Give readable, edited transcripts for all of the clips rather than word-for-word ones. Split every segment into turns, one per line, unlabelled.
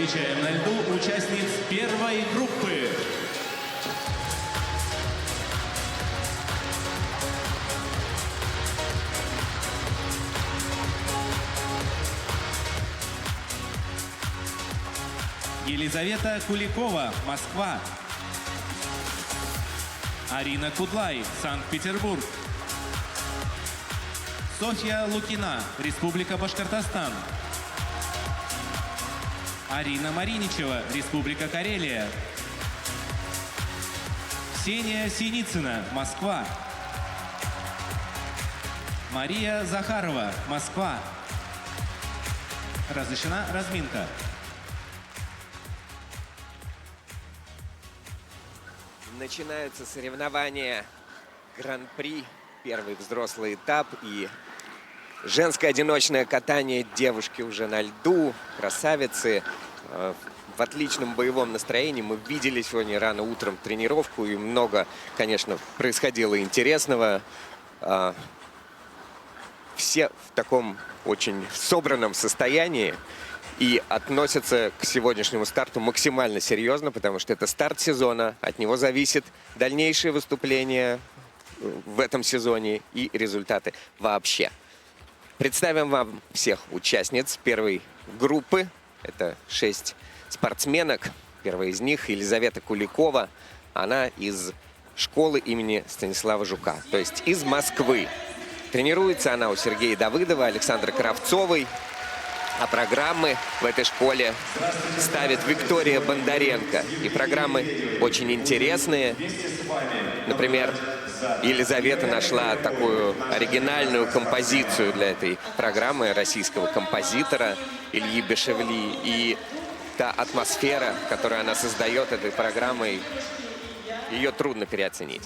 Встречаем на льду участниц первой группы. Елизавета Куликова, Москва. Арина Кудлай, Санкт-Петербург. Софья Лукина, Республика Башкортостан. Арина Мариничева, Республика Карелия. Ксения Синицына, Москва. Мария Захарова, Москва. Разрешена разминка.
Начинаются соревнования Гран-при, первый взрослый этап и женское одиночное катание. Девушки уже на льду, красавицы, в отличном боевом настроении. Мы видели сегодня рано утром тренировку, и много, конечно, происходило интересного. Все в таком очень собранном состоянии и относятся к сегодняшнему старту максимально серьезно, потому что это старт сезона, от него зависит дальнейшее выступление в этом сезоне и результаты вообще. Представим вам всех участниц первой группы. Это 6 спортсменок. Первая из них Елизавета Куликова. Она из школы имени Станислава Жука, то есть из Москвы. Тренируется она у Сергея Давыдова, Александры Кравцовой. А программы в этой школе ставит Виктория Бондаренко. И программы очень интересные. Например, Елизавета нашла такую оригинальную композицию для этой программы российского композитора Ильи Бешевли. И та атмосфера, которую она создает этой программой, ее трудно переоценить.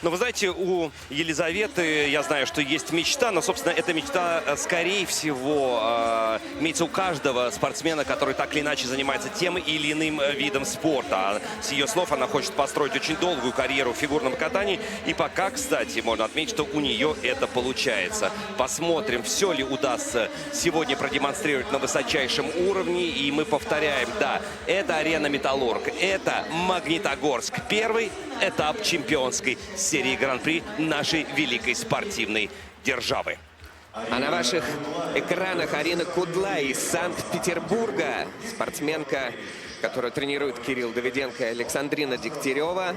Но вы знаете, у Елизаветы, я знаю, что есть мечта, но, собственно, эта мечта, скорее всего, имеется у каждого спортсмена, который так или иначе занимается тем или иным видом спорта. С ее слов, она хочет построить очень долгую карьеру в фигурном катании. И пока, кстати, можно отметить, что у нее это получается. Посмотрим, все ли удастся сегодня продемонстрировать на высочайшем уровне. И мы повторяем, да, это арена «Металлург», это Магнитогорск. Первый этап чемпионской серии Гран-при нашей великой спортивной державы.
А на ваших экранах Арина Кудлай из Санкт-Петербурга. Спортсменка, которую тренируют Кирилл Давиденко и Александрина Дегтярева.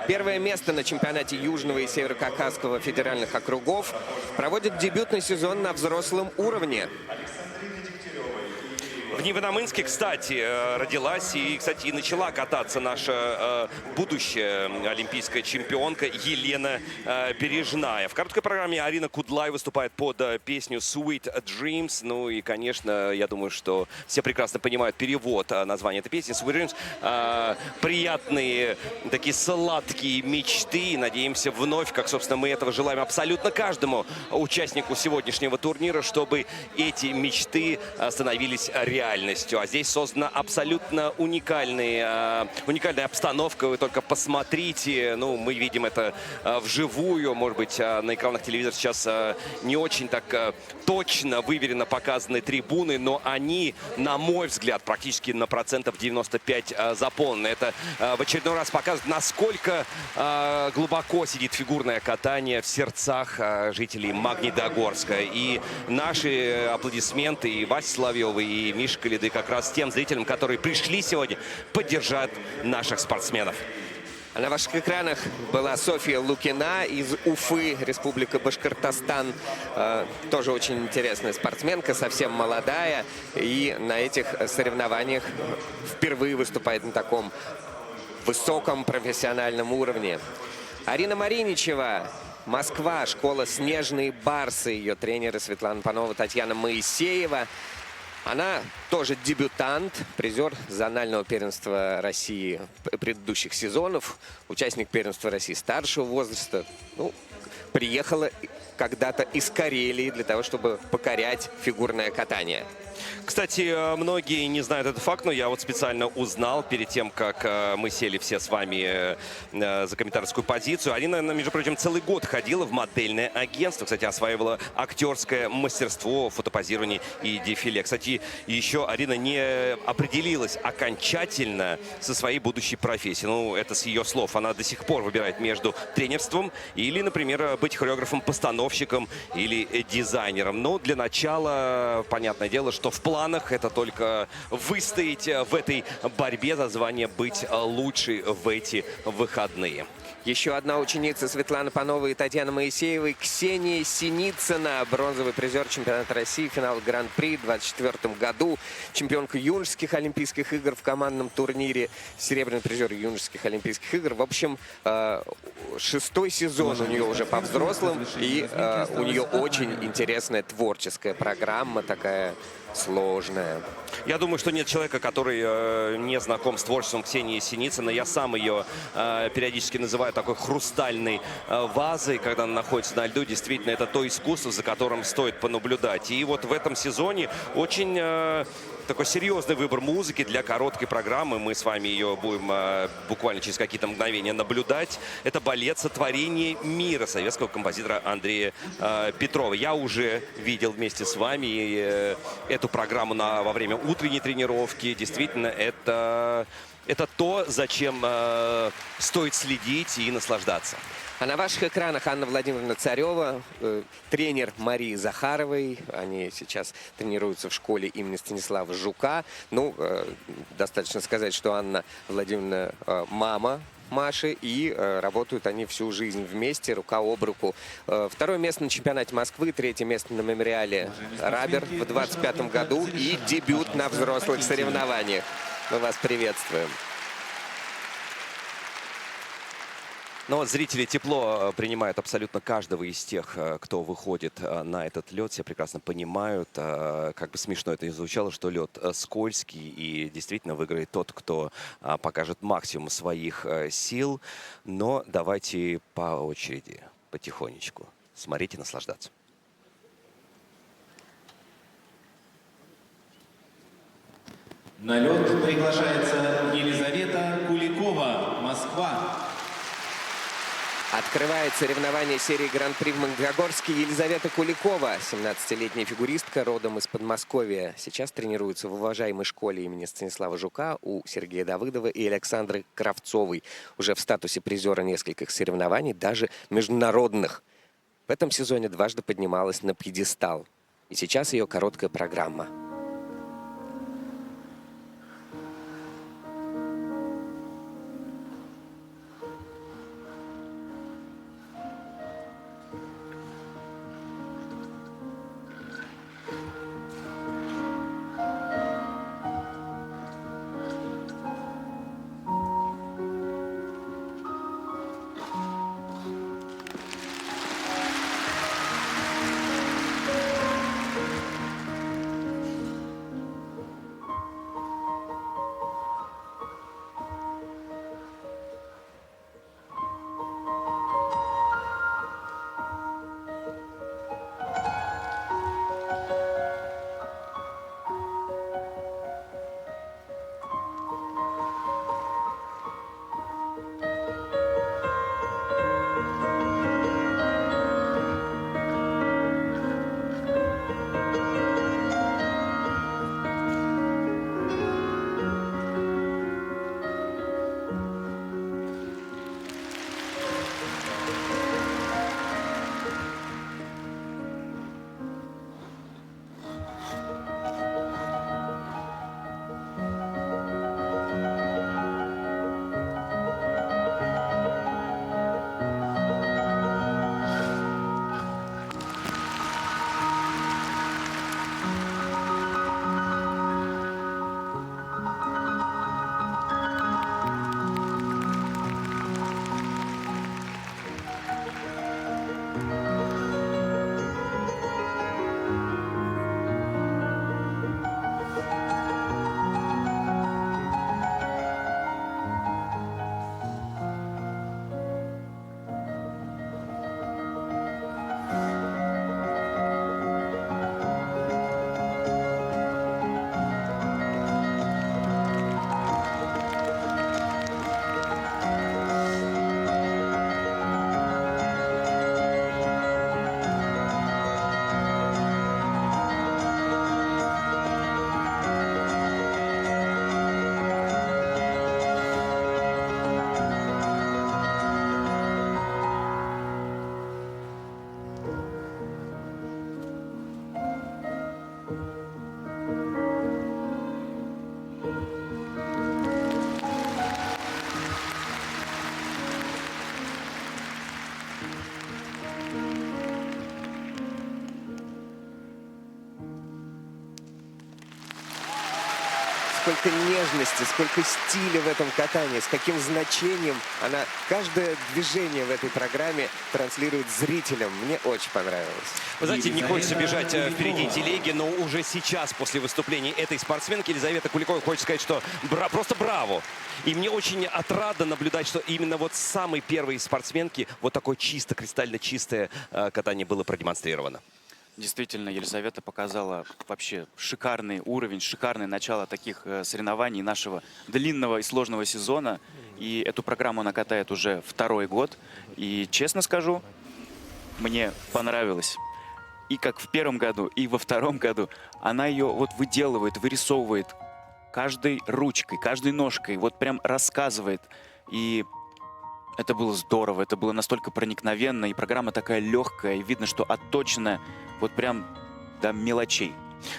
Первое место на чемпионате Южного и Северо-Кавказского федеральных округов. Проводит дебютный сезон на взрослом уровне.
В Невиномыске, кстати, родилась и, кстати, и начала кататься наша будущая олимпийская чемпионка Елена Бережная. В короткой программе Арина Кудлай выступает под песню «Sweet Dreams». Ну и, конечно, я думаю, что все прекрасно понимают перевод названия этой песни. «Sweet Dreams». Приятные, такие сладкие мечты. Надеемся вновь, как, собственно, мы этого желаем абсолютно каждому участнику сегодняшнего турнира, чтобы эти мечты становились реальностью. А здесь создана абсолютно уникальная обстановка. Вы только посмотрите. Ну, мы видим это вживую. Может быть, на экранах телевизора сейчас не очень так точно, выверенно показаны трибуны, но они, на мой взгляд, практически на процентов 95 заполнены. Это в очередной раз показывает, насколько глубоко сидит фигурное катание в сердцах жителей Магнитогорска. И наши аплодисменты и Васе Соловьевой, и Мише Калиды как раз тем зрителям, которые пришли сегодня поддержать наших спортсменов.
А на ваших экранах была Софья Лукина из Уфы, Республика Башкортостан. Тоже очень интересная спортсменка, совсем молодая. И на этих соревнованиях впервые выступает на таком высоком профессиональном уровне. Арина Мариничева, Москва, школа «Снежные барсы». Ее тренеры Светлана Панова, Татьяна Моисеева. Она тоже дебютант, призер зонального первенства России предыдущих сезонов, участник первенства России старшего возраста. Ну, приехала когда-то из Карелии для того, чтобы покорять фигурное катание.
Кстати, многие не знают этот факт, но я вот специально узнал перед тем, как мы сели все с вами за комментаторскую позицию. Арина, между прочим, целый год ходила в модельное агентство. Кстати, осваивала актерское мастерство, фотопозирование и дефиле. Кстати, еще Арина не определилась окончательно со своей будущей профессией. Ну, это с ее слов. Она до сих пор выбирает между тренерством или, например, быть хореографом-постановщиком или дизайнером. Но для начала, понятное дело, что в планах это только выстоять в этой борьбе за звание быть лучшей в эти выходные.
Еще одна ученица Светланы Пановой и Татьяны Моисеевой, Ксения Синицына, бронзовый призер чемпионата России, финал Гран-при в 2024 году, чемпионка юношеских Олимпийских игр в командном турнире, серебряный призер юношеских Олимпийских игр. В общем, 6-й сезон у нее уже по взрослым, и у нее очень интересная творческая программа, такая сложная.
Я думаю, что нет человека, который не знаком с творчеством Ксении Синицыной. Я сам ее периодически называю такой хрустальной вазой, когда она находится на льду. Действительно, это то искусство, за которым стоит понаблюдать. И вот в этом сезоне очень такой серьезный выбор музыки для короткой программы. Мы с вами ее будем буквально через какие-то мгновения наблюдать. Это балет «Сотворение мира» советского композитора Андрея Петрова. Я уже видел вместе с вами эту программу во время утренней тренировки. Действительно, это то, зачем стоит следить и наслаждаться.
А на ваших экранах Анна Владимировна Царева, тренер Марии Захаровой. Они сейчас тренируются в школе имени Станислава Жука. Ну, достаточно сказать, что Анна Владимировна мама Маши, и работают они всю жизнь вместе, рука об руку. Второе место на чемпионате Москвы, третье место на мемориале Рабер в 2025 году и дебют на взрослых соревнованиях. Мы вас приветствуем.
Но вот зрители тепло принимают абсолютно каждого из тех, кто выходит на этот лед. Все прекрасно понимают, как бы смешно это ни звучало, что лед скользкий, и действительно выиграет тот, кто покажет максимум своих сил. Но давайте по очереди, потихонечку. Смотрите, наслаждаться.
На лед приглашается Елизавета Куликова, Москва.
Открывает соревнование серии Гран-при в Магнитогорске Елизавета Куликова, 17-летняя фигуристка, родом из Подмосковья. Сейчас тренируется в уважаемой школе имени Станислава Жука у Сергея Давыдова и Александры Кравцовой. Уже в статусе призера нескольких соревнований, даже международных. В этом сезоне дважды поднималась на пьедестал. И сейчас ее короткая программа. Сколько нежности, сколько стиля в этом катании, с каким значением она каждое движение в этой программе транслирует зрителям. Мне очень понравилось.
Вы знаете, не хочется бежать впереди телеги, но уже сейчас, после выступления этой спортсменки Елизаветы Куликовой, хочется сказать, что просто браво. И мне очень отрадно наблюдать, что именно вот с самой первой спортсменки вот такое чисто, кристально чистое катание было продемонстрировано.
Действительно, Елизавета показала вообще шикарный уровень, шикарное начало таких соревнований нашего длинного и сложного сезона. И эту программу она катает уже второй год. И, честно скажу, мне понравилось. И как в первом году, и во втором году она ее вот выделывает, вырисовывает каждой ручкой, каждой ножкой, вот прям рассказывает. И это было здорово, это было настолько проникновенно, и программа такая легкая, и видно, что отточена вот прям до мелочей.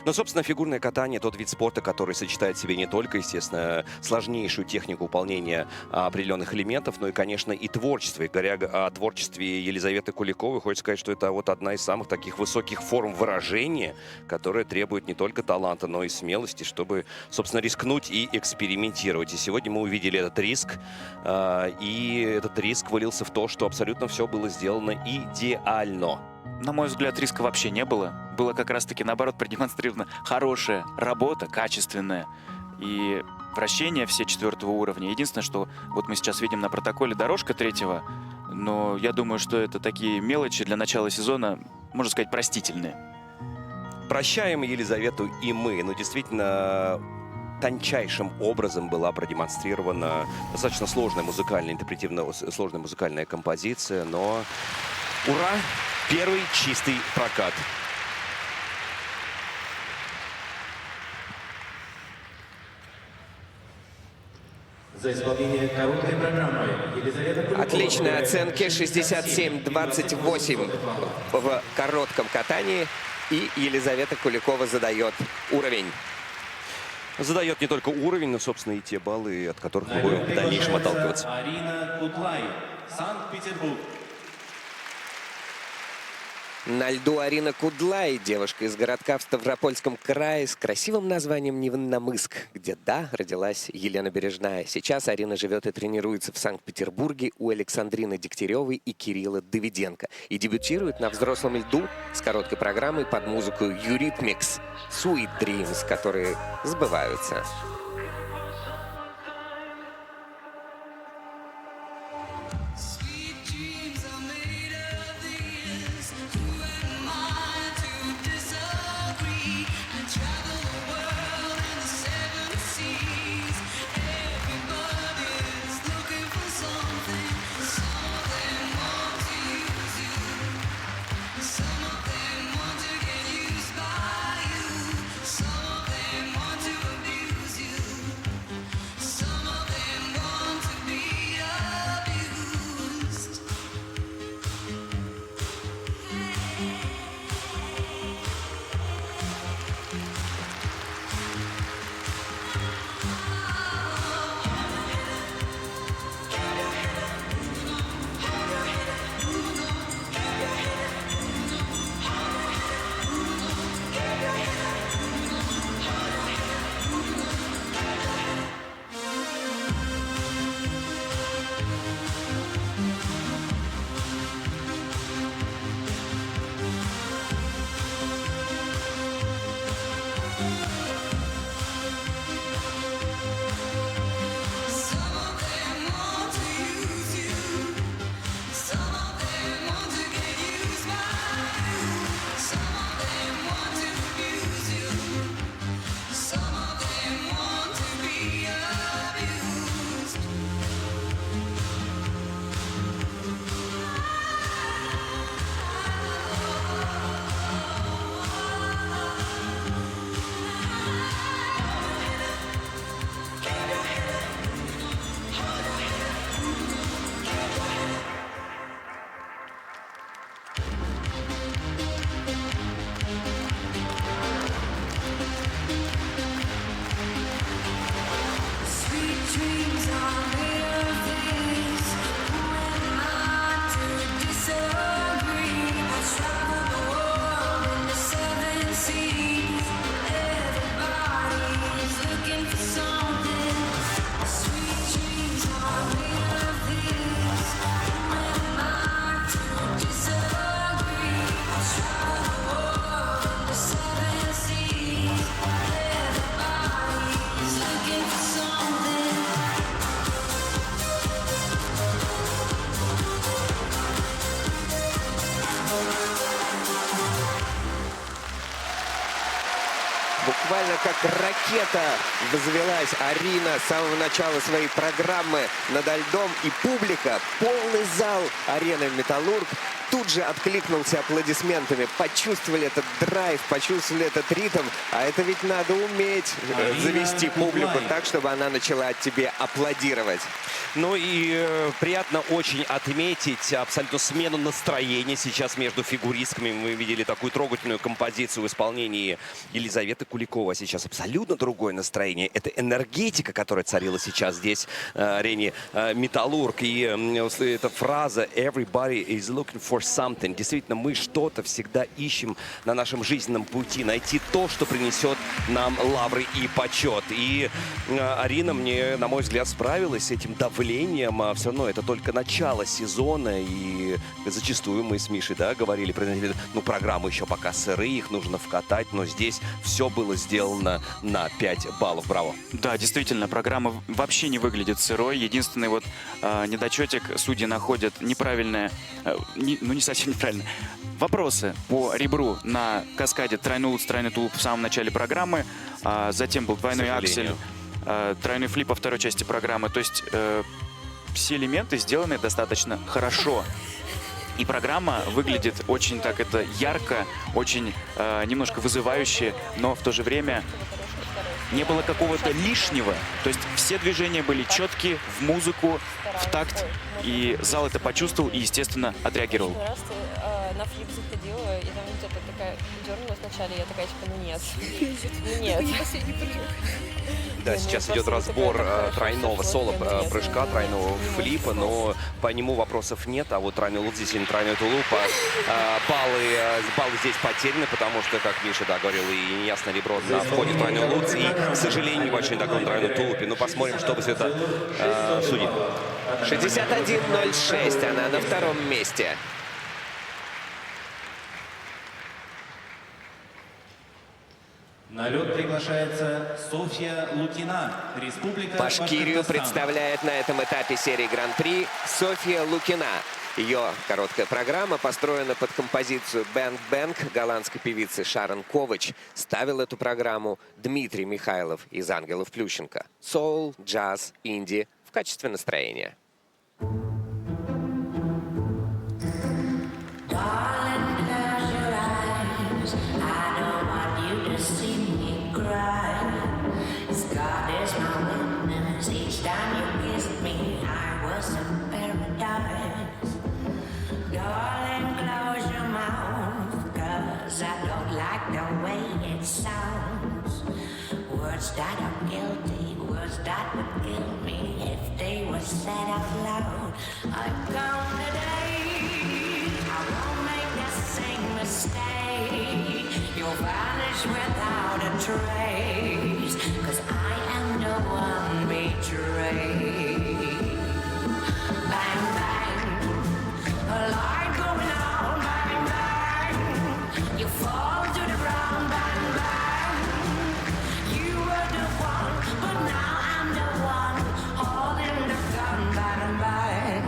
Но, собственно, фигурное катание — тот вид спорта, который сочетает в себе не только, естественно, сложнейшую технику выполнения определенных элементов, но и, конечно, и творчество. И говоря о творчестве Елизаветы Куликовой, хочется сказать, что это вот одна из самых таких высоких форм выражения, которая требует не только таланта, но и смелости, чтобы, собственно, рискнуть и экспериментировать. И сегодня мы увидели этот риск, и этот риск вылился в то, что абсолютно все было сделано идеально.
На мой взгляд, риска вообще не было. Было как раз-таки, наоборот, продемонстрирована хорошая работа, качественная. И вращения все 4-го уровня. Единственное, что вот мы сейчас видим на протоколе дорожка 3-го, но я думаю, что это такие мелочи для начала сезона, можно сказать, простительные.
Прощаем Елизавету и мы. Но действительно, тончайшим образом была продемонстрирована достаточно сложная музыкальная, интерпретивно сложная музыкальная композиция, но ура! Первый чистый прокат.
За исполнение короткой программы Елизавета Куликова.
Отличные оценки, 67-28 в коротком катании. И Елизавета Куликова задает уровень.
Задает не только уровень, но, собственно, и те баллы, от которых мы будем в дальнейшем отталкиваться.
Арина Кудлай, Санкт-Петербург.
На льду Арина Кудлай, девушка из городка в Ставропольском крае с красивым названием Невинномысск, где, да, родилась Елена Бережная. Сейчас Арина живет и тренируется в Санкт-Петербурге у Александрины Дегтяревой и Кирилла Давиденко. И дебютирует на взрослом льду с короткой программой под музыку Eurythmics «Sweet Dreams», которые сбываются. Буквально как ракета взвелась Арина с самого начала своей программы над льдом. И публика, полный зал арены «Металлург» тут же откликнулся аплодисментами. Почувствовали этот драйв, почувствовали этот ритм. А это ведь надо уметь завести публику так, чтобы она начала тебе аплодировать.
Ну и приятно очень отметить абсолютно смену настроения сейчас между фигуристками. Мы видели такую трогательную композицию в исполнении Елизаветы Куликовой. Сейчас абсолютно другое настроение. Это энергетика, которая царила сейчас здесь, на арене «Металлург». И эта фраза «Everybody is looking for something». Действительно, мы что-то всегда ищем на нашем жизненном пути. Найти то, что принесет нам лавры и почет. И Арина, на мой взгляд, справилась с этим давлением. Все равно это только начало сезона. И зачастую мы с Мишей говорили, программы еще пока сырые, их нужно вкатать. Но здесь все было сделано на 5 баллов. Браво.
Да, действительно, программа вообще не выглядит сырой. Единственный недочетик: судьи находят неправильное, не совсем неправильно, вопросы по ребру на каскаде тройной луц, тройной тулуп в самом начале программы. Затем был двойной аксель, тройной флип во второй части программы. То есть все элементы сделаны достаточно хорошо. И программа выглядит очень ярко, очень немножко вызывающе, но в то же время не было какого-то лишнего. То есть все движения были четкие, в музыку, в такт. И зал это почувствовал и, естественно, отреагировал.
Раз ты на флип заходила, и там где-то такая дернулась вначале, я такая, нет.
Да, сейчас идет разбор тройного соло-прыжка, тройного флипа, но по нему вопросов нет. А вот тройной луц, здесь тройной тулуп, баллы здесь потеряны, потому что, как Миша говорил, и неясное ребро на входе в тройной луц, и, к сожалению, небольшой такой тройной тулупе. Ну, посмотрим, что будет это судьи.
61.06, она на втором месте.
На лед приглашается Софья Лукина, Республика
Башкирию
Башкортостан.
представляет на этом этапе серии Гран-при Софья Лукина. Ее короткая программа построена под композицию «Бэнг Бэнг» голландской певицы Шарон Ковач. Ставил эту программу Дмитрий Михайлов из «Ангелов Плющенко». Соул, джаз, инди в качестве настроения.
Words that are guilty, words that would kill me if they were said out loud. I've gone today, I won't make the same mistake. You'll vanish without a trace, 'cause I am the one betrayed. Bang, bang, a light going on, bang, bang. You fall to the ground, bang, bang. You were the one, but now I'm the one holding the gun, bang, bang.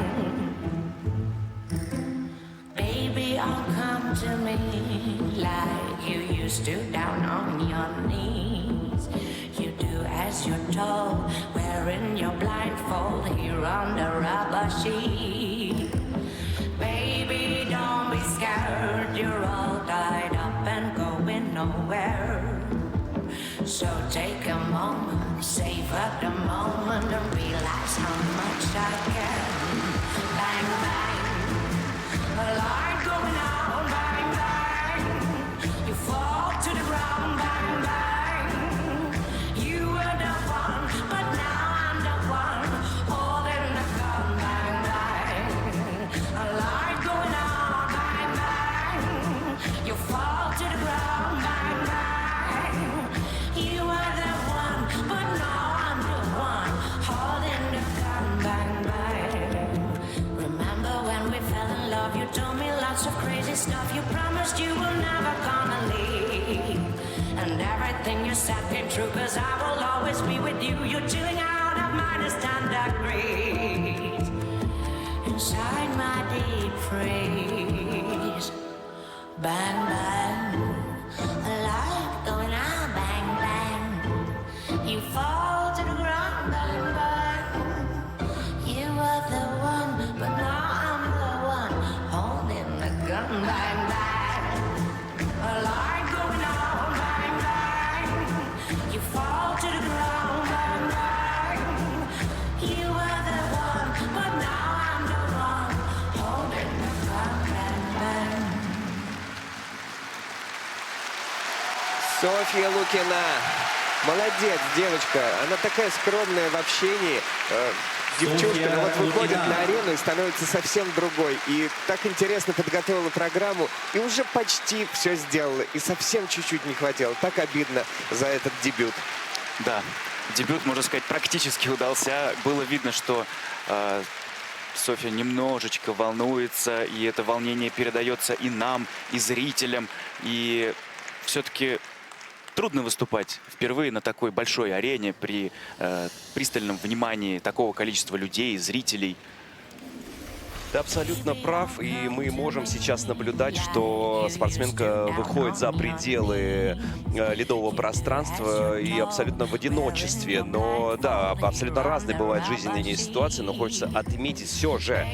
Baby, oh, come to me like you used to, down on your knees. You do as you're told, wearing your blindfold here on the rubber sheet. Baby, don't be scared, you're all tied up and going nowhere. So take a moment, savor the moment, and realize how much I care. Bang, bang, a light going on, bang, bang. You fall to the ground, bang, bang. You were the one, but now I'm the one holding the gun, bang, bang. A light going on, bang, bang. You fall to the ground, bang, bang. You were the one, but now I'm the one holding the gun, bang, bang. Remember when we fell in love, you told me lots of crazy stuff. You promised you were never gonna leave. And everything you said came true, 'cause I will always be with you. You're chilling out at -10 degrees inside my deep freeze. Bang, bang, a light going out, bang,
Софья Лукина. Молодец, девочка. Она такая скромная в общении. Девчушка, но вот выходит на арену и становится совсем другой. И так интересно подготовила программу. И уже почти все сделала. И совсем чуть-чуть не хватило. Так обидно за этот дебют.
Да, дебют, можно сказать, практически удался. Было видно, что Софья немножечко волнуется, и это волнение передается и нам, и зрителям. И все-таки трудно выступать впервые на такой большой арене при пристальном внимании такого количества людей, зрителей.
Ты абсолютно прав, и мы можем сейчас наблюдать, что спортсменка выходит за пределы ледового пространства и абсолютно в одиночестве. Но да, абсолютно разные бывают жизненные ситуации, но хочется отметить все же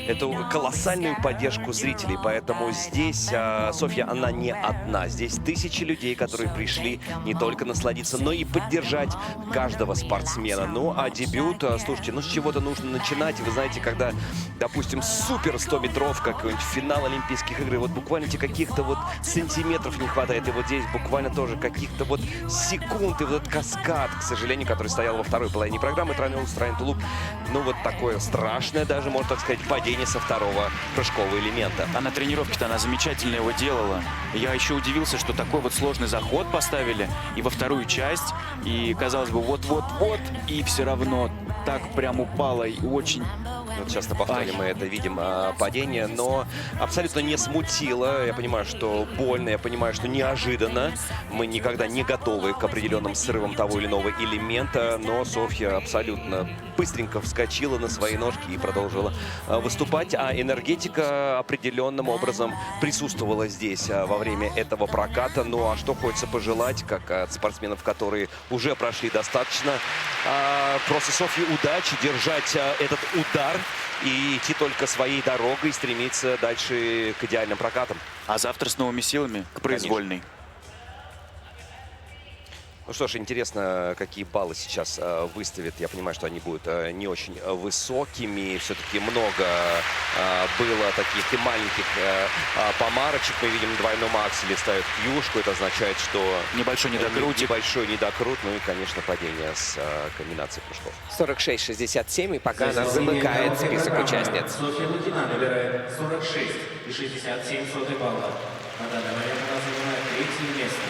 эту колоссальную поддержку зрителей. Поэтому здесь Софья, она не одна. Здесь тысячи людей, которые пришли не только насладиться, но и поддержать каждого спортсмена. Ну а дебют, слушайте, ну с чего-то нужно начинать. Вы знаете, когда, допустим, супер 100-метровка, какой-нибудь финал Олимпийских игр, вот буквально каких-то вот сантиметров не хватает, и вот здесь буквально тоже каких-то вот секунд, и вот этот каскад, к сожалению, который стоял во второй половине программы, тройной устроен тулуп, ну вот такое страшное даже, можно так сказать, падение со второго прыжкового элемента.
А на тренировке-то она замечательно его делала. Я еще удивился, что такой вот сложный заход поставили и во вторую часть, и казалось бы, вот-вот-вот, и все равно так прям упала, и очень...
Вот сейчас на повторе мы это видим, падение, но абсолютно не смутило. Я понимаю, что больно, я понимаю, что неожиданно. Мы никогда не готовы к определенным срывам того или иного элемента, но Софья абсолютно быстренько вскочила на свои ножки и продолжила выступать. А энергетика определенным образом присутствовала здесь во время этого проката. Ну а что хочется пожелать, как от спортсменов, которые уже прошли достаточно. Просто Софье удачи держать этот удар и идти только своей дорогой, стремиться дальше к идеальным прокатам.
А завтра с новыми силами к произвольной.
Ну что ж, интересно, какие баллы сейчас выставят. Я понимаю, что они будут не очень высокими. Все-таки много было таких и маленьких помарочек. Мы видим, двойном акселе ставят юшку. Это означает, что
Небольшой недокрутик.
Небольшой недокрут. Ну и, конечно, падение с комбинацией прыжков.
46-67, и пока она замыкает список участниц.
Софья Лукина набирает 46,67 балла. На данный момент она занимает третье место.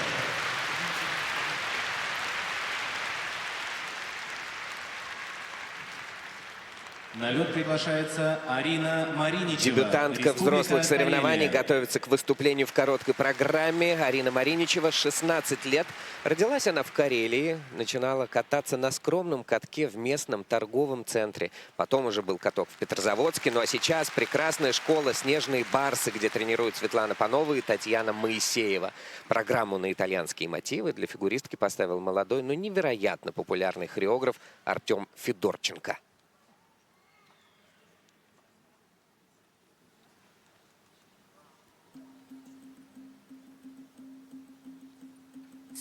На лед приглашается Арина Мариничева.
Дебютантка
Республика
взрослых соревнований
Карелия.
готовится к выступлению в короткой программе. Арина Мариничева, 16 лет. Родилась она в Карелии. Начинала кататься на скромном катке в местном торговом центре. Потом уже был каток в Петрозаводске. Ну а сейчас прекрасная школа «Снежные барсы», где тренируют Светлана Панова и Татьяна Моисеева. Программу на итальянские мотивы для фигуристки поставил молодой, но невероятно популярный хореограф Артем Федорченко.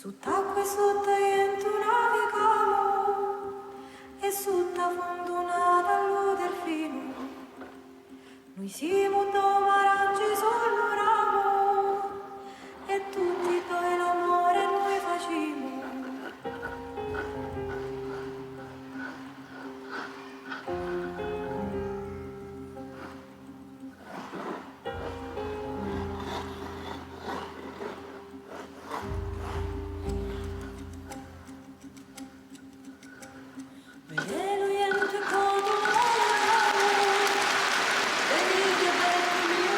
Sott'acqua e sotto vento navigamo e sotto a fondo nada lo delfino. Noi siamo due marangi sul ramo e tutti toi l'amore noi facciamo. Vedelo niente quando lo amo, vedi che bello mio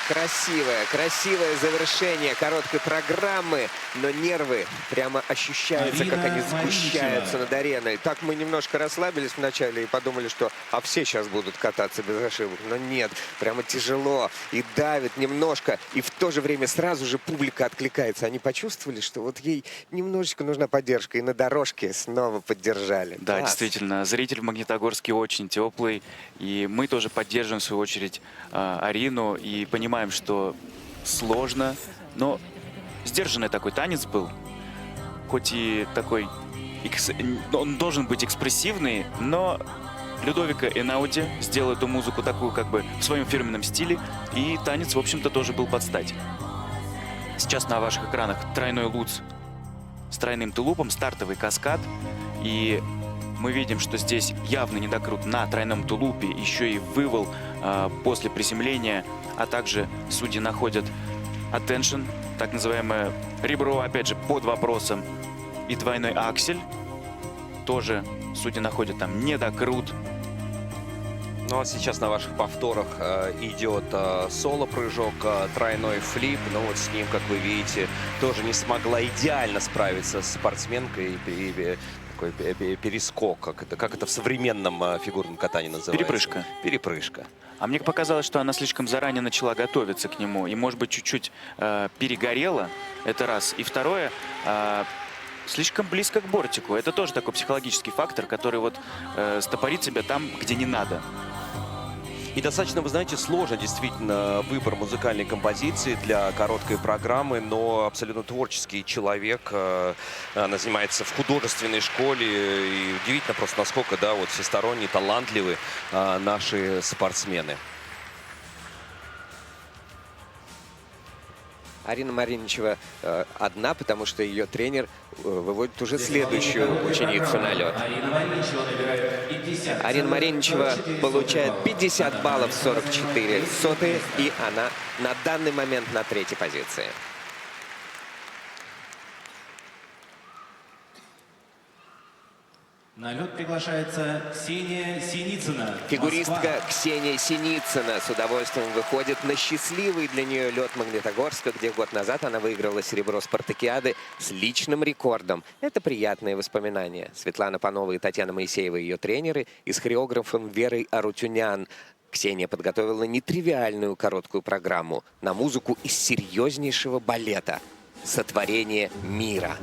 красивое завершение короткой программы, но нервы прямо ощущаются, как они
Арина
сгущаются
Мариничева.
над ареной. Так мы немножко расслабились вначале и подумали, что все сейчас будут кататься без ошибок. Но нет, прямо тяжело и давит немножко, и в то же время сразу же публика откликается. Они почувствовали, что вот ей немножечко нужна поддержка, и на дорожке снова поддержали.
Да,
Класс.
действительно, зритель в Магнитогорске очень теплый, и мы тоже поддерживаем, в свою очередь, Арину, и понимаем, что сложно, но сдержанный такой танец был, хоть и такой, он должен быть экспрессивный, но Людовико Эйнаudi сделал эту музыку такую, как бы, в своем фирменном стиле, и танец, в общем-то, тоже был под стать. Сейчас на ваших экранах тройной луц с тройным тулупом, стартовый каскад, и мы видим, что здесь явный недокрут на тройном тулупе, еще и вывал после приземления, а также судьи находят attention, так называемое ребро, опять же, под вопросом, и двойной аксель, тоже судьи находят там недокрут.
Ну а сейчас на ваших повторах идет соло-прыжок, тройной флип. Но вот с ним, как вы видите, тоже не смогла идеально справиться с спортсменкой. Такой перескок, как это в современном фигурном катании называется?
Перепрыжка.
Перепрыжка.
А мне показалось, что она слишком заранее начала готовиться к нему и, может быть, чуть-чуть перегорела. Это раз. И второе, слишком близко к бортику. Это тоже такой психологический фактор, который вот стопорит себя там, где не надо.
И достаточно, вы знаете, сложно действительно выбор музыкальной композиции для короткой программы, но абсолютно творческий человек. Она занимается в художественной школе. И удивительно просто, насколько, да, вот всесторонне талантливы наши спортсмены.
Арина Мариничева одна, потому что ее тренер выводит уже следующую ученицу на лед.
Арина Мариничева набирает 50.
Арина Мариничева получает 50 баллов 44 сотые, и она на данный момент на третьей позиции.
На лед приглашается Ксения Синицына.
Фигуристка
Москва.
Ксения Синицына с удовольствием выходит на счастливый для нее лед Магнитогорска, где год назад она выиграла серебро спартакиады с личным рекордом. Это приятные воспоминания. Светлана Панова и Татьяна Моисеева, ее тренеры, и с хореографом Верой Арутюнян. Ксения подготовила нетривиальную короткую программу на музыку из серьезнейшего балета «Сотворение мира».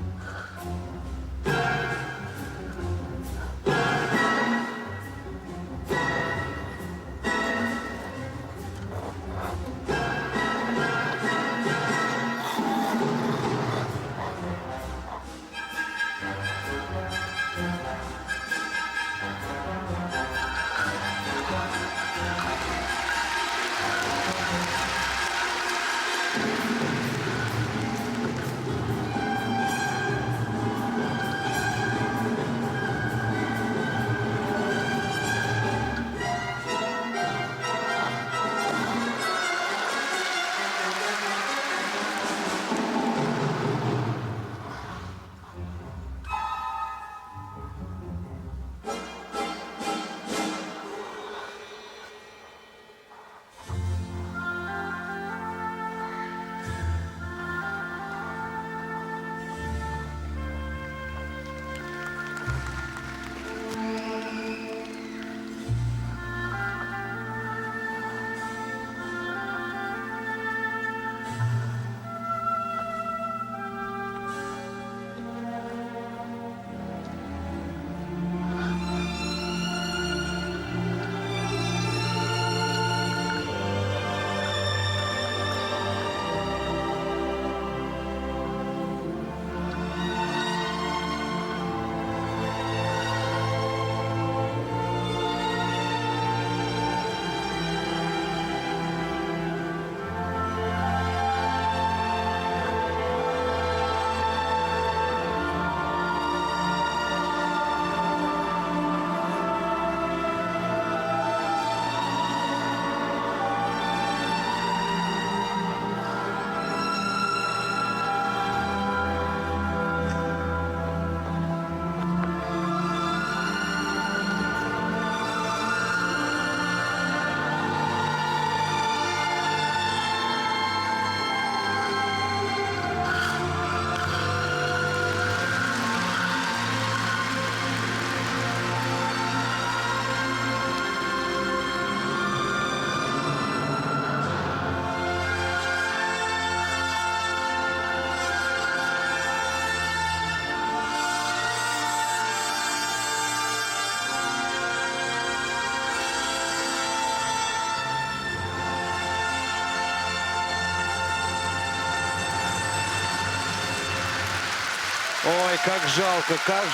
как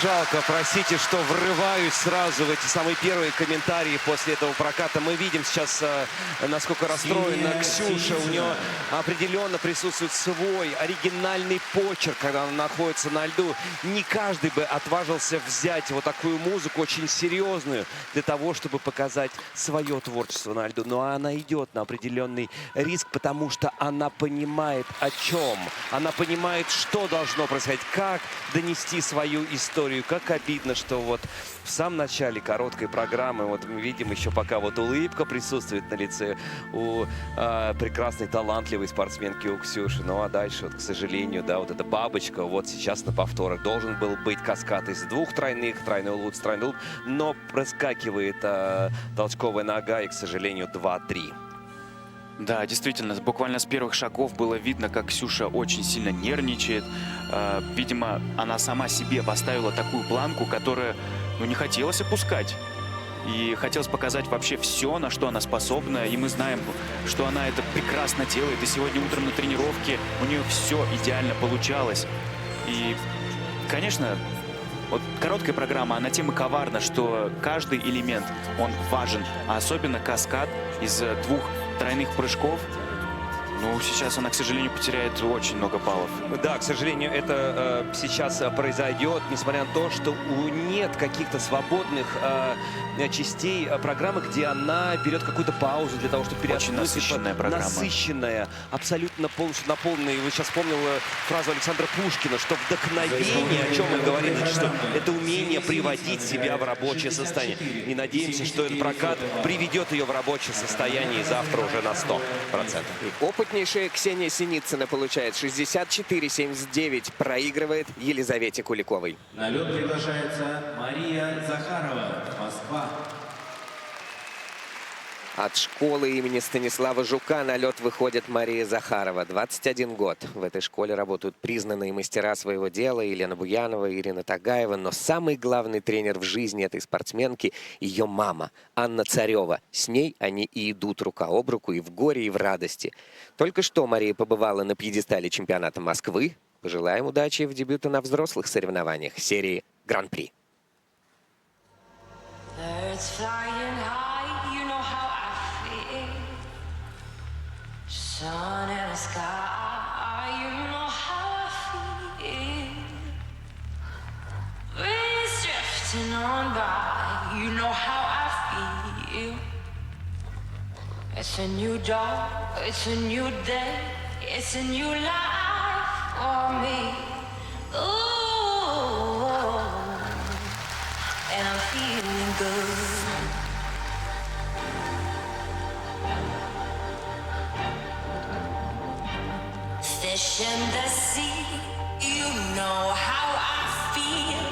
жалко. Простите, что врываюсь сразу в эти самые первые комментарии после этого проката. Мы видим сейчас, насколько расстроена Ксюша. У нее определенно присутствует свой оригинальный почерк, когда она находится на льду. Не каждый бы отважился взять вот такую музыку, очень серьезную, для того, чтобы показать свое творчество на льду. Но она идет на определенный риск, потому что она понимает, о чем. Она понимает, что должно происходить, как донести свою историю. Как обидно, что вот в самом начале короткой программы вот мы видим еще пока вот улыбка присутствует на лице у прекрасной, талантливой спортсменки у Ксюши. Ну а дальше, вот, к сожалению, да, вот эта бабочка вот сейчас на повторах. Должен был быть каскад из двух тройных, тройной луп, тройной луп, но проскакивает толчковая нога и, к сожалению, 2-3.
Да, действительно, буквально с первых шагов было видно, как Ксюша очень сильно нервничает. Видимо, она сама себе поставила такую планку, которую, ну, не хотелось опускать. И хотелось показать вообще все, на что она способна. И мы знаем, что она это прекрасно делает. И сегодня утром на тренировке у нее все идеально получалось. И, конечно, вот короткая программа, она тем и коварна, что каждый элемент, он важен. А особенно каскад из двух тройных прыжков. Ну, сейчас она, к сожалению, потеряет очень много баллов.
Да, к сожалению, это сейчас произойдет, несмотря на то, что нет каких-то свободных частей программы, где она берет какую-то паузу для того, чтобы
Очень насыщенная программа.
Насыщенная, абсолютно полностью наполненная. И вы сейчас вспомнил фразу Александра Пушкина, что вдохновение, о чем он говорит, значит, что это умение приводить себя в рабочее состояние. И надеемся, что этот прокат приведет ее в рабочее состояние завтра уже на 100%.
Опытнейшая Ксения Синицына получает 64-79, проигрывает Елизавете Куликовой.
На лед приглашается Мария Захарова, Москва.
От школы имени Станислава Жука на лед выходит Мария Захарова. 21 год. В этой школе работают признанные мастера своего дела Елена Буянова, Ирина Тагаева. Но самый главный тренер в жизни этой спортсменки – ее мама Анна Царева. С ней они и идут рука об руку и в горе, и в радости. Только что Мария побывала на пьедестале чемпионата Москвы. Пожелаем удачи в дебюте на взрослых соревнованиях серии Гран-при.
Birds flying high, you know how I feel. Sun in the sky, you know how I feel. Breeze drifting on by, you know how I feel. It's a new dawn, it's a new day, it's a new life for me. Ooh, and I'm feeling good. Fish in the sea, you know how I feel.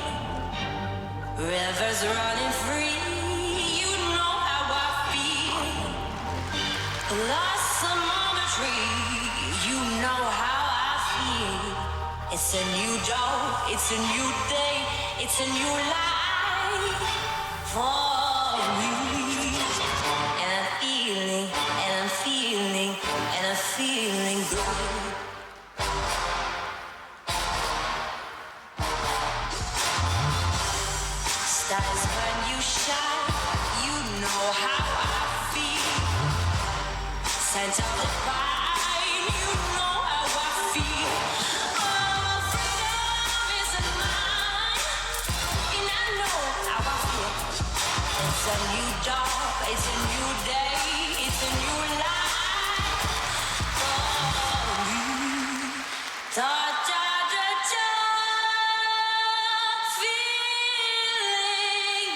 Rivers running free, you know how I feel. Blossom on the tree, you know how I feel. It's a new dawn, it's a new day, it's a new life for me. And I'm feeling, and I'm feeling, and I'm feeling good. Stars when you shine, you know how I feel. Scent of the pine, you know how I feel. Oh, freedom is mine, and I know how I feel. It's a new dawn, it's a new day, it's a new life for me. Da da da da, feeling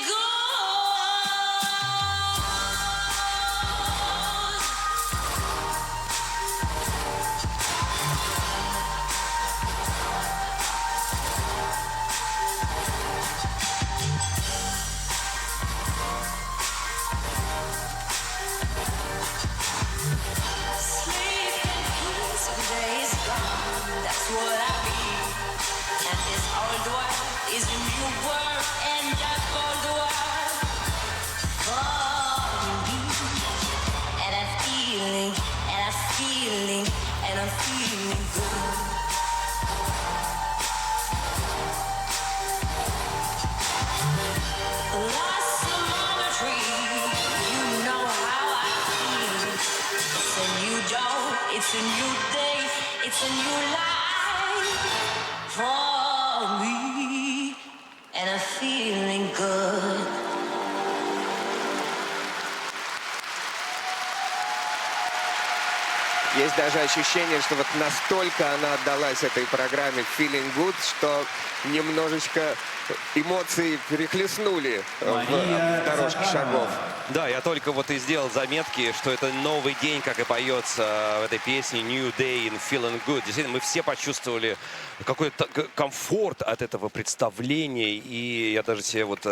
good. Sleep in peace when day is gone. That's what I mean. And this old world is a new world, and that old world for me. And I'm feeling, and I'm feeling, and I'm feeling good. It's a new day, it's a new life for me, and I'm feeling good.
Есть даже ощущение, что вот настолько она отдалась этой программе Feeling Good, что немножечко эмоции перехлестнули в дорожке шагов.
Да, я только вот и сделал заметки, что это новый день, как и поется в этой песне New Day and Feeling Good. Действительно, мы все почувствовали какой-то комфорт от этого представления. И я даже себе вот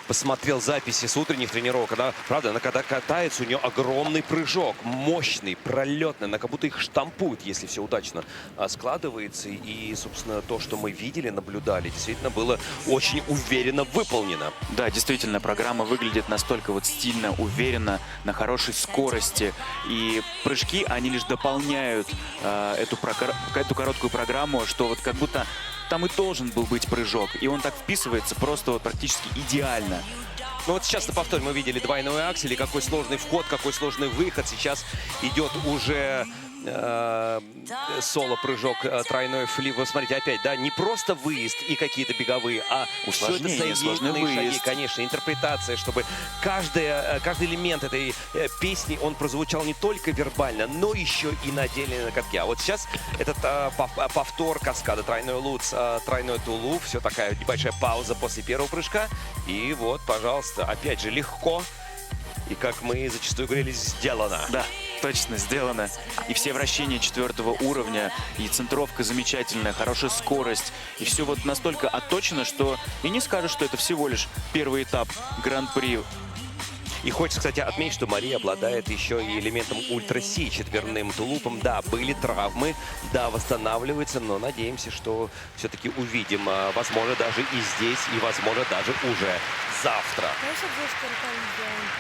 посмотрел записи с утренних тренировок. Она, правда, она когда катается, у нее огромный прыжок, мощный, пролетный. Она как будто их штампует, если все удачно складывается. И, собственно, то, что мы видели, наблюдали, действительно было очень уверенно выполнено.
Да, действительно, программа выглядит настолько вот стильно, уверенно, на хорошей скорости. И прыжки, они лишь дополняют эту короткую программу, что вот как будто там и должен был быть прыжок. И он так вписывается просто вот практически идеально.
Ну вот сейчас на повторе мы видели двойной аксель, и какой сложный вход, какой сложный выход. Сейчас идет уже соло-прыжок, тройной флип. Вы смотрите, опять, да, не просто выезд и какие-то беговые, а все это соединенные шаги, конечно, интерпретация, чтобы каждый элемент этой песни, он прозвучал не только вербально, но еще и на деле на катке. А вот сейчас этот повтор каскада, тройной луц, тройной тулуп, все такая небольшая пауза после первого прыжка. И вот, пожалуйста, опять же, легко. И, как мы зачастую говорили, сделано.
Да, точно, сделано. И все вращения 4-го уровня, и центровка замечательная, хорошая скорость. И все вот настолько отточено, что и не скажешь, что это всего лишь первый этап Гран-при.
И хочется, кстати, отметить, что Мария обладает еще и элементом ультра-си, четверным тулупом. Да, были травмы, да, восстанавливается, но надеемся, что все-таки увидим, возможно, даже и здесь, и, возможно, даже уже завтра.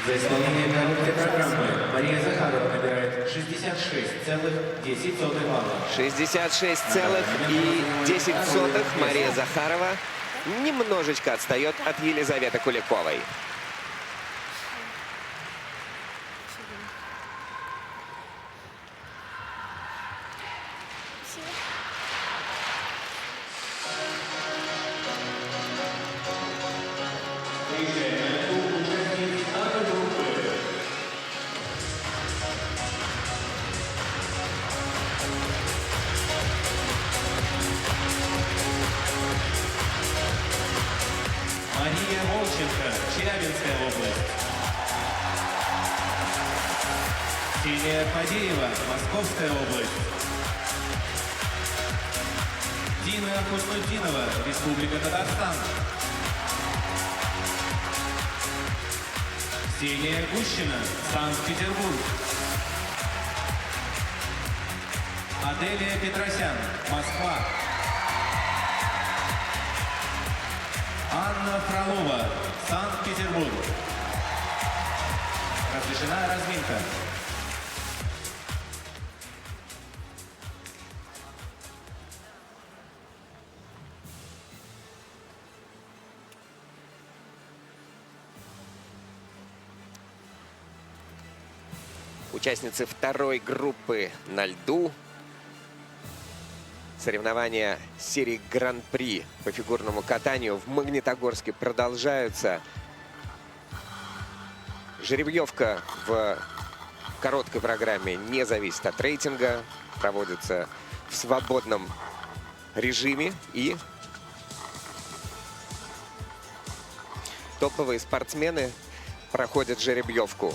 За исполнение короткой программы Мария Захарова набирает 66,10 балла.
66,10 Мария Захарова немножечко отстает от Елизаветы Куликовой.
Мария Волченко, Челябинская область. Ксения Фадеева, Московская область. Дина Хуснутдинова, Республика Татарстан. Ксения Гущина, Санкт-Петербург. Аделия Петросян, Москва. Анна Фролова, Санкт-Петербург. Разрешена разминка.
Участницы второй группы на льду. Соревнования серии Гран-при по фигурному катанию в Магнитогорске продолжаются. Жеребьевка в короткой программе не зависит от рейтинга. Проводится в свободном режиме. И топовые спортсмены проходят жеребьевку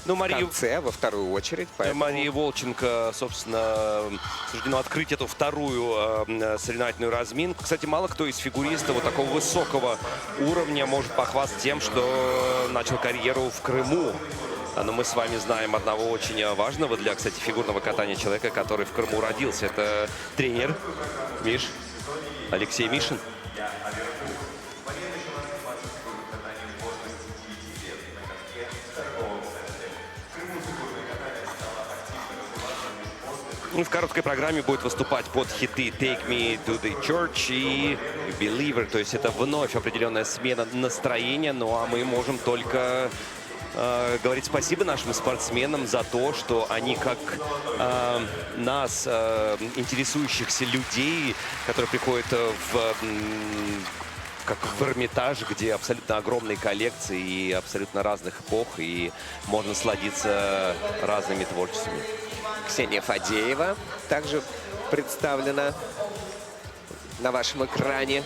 Ну,
в
Мария,
конце, во вторую очередь. Поэтому
Марии Волченко, собственно, суждено открыть эту вторую соревновательную разминку. Кстати, мало кто из фигуристов вот такого высокого уровня может похвастаться тем, что начал карьеру в Крыму. Но мы с вами знаем одного очень важного для, кстати, фигурного катания человека, который в Крыму родился. Это тренер Миш, Алексей Мишин. В короткой программе будет выступать под хиты Take Me to the Church и Believer. То есть это вновь определенная смена настроения. Ну а мы можем только говорить спасибо нашим спортсменам за то, что они как нас, интересующихся людей, которые приходят как в Эрмитаж, где абсолютно огромные коллекции и абсолютно разных эпох, и можно насладиться разными творчествами.
Ксения Фадеева также представлена на вашем экране.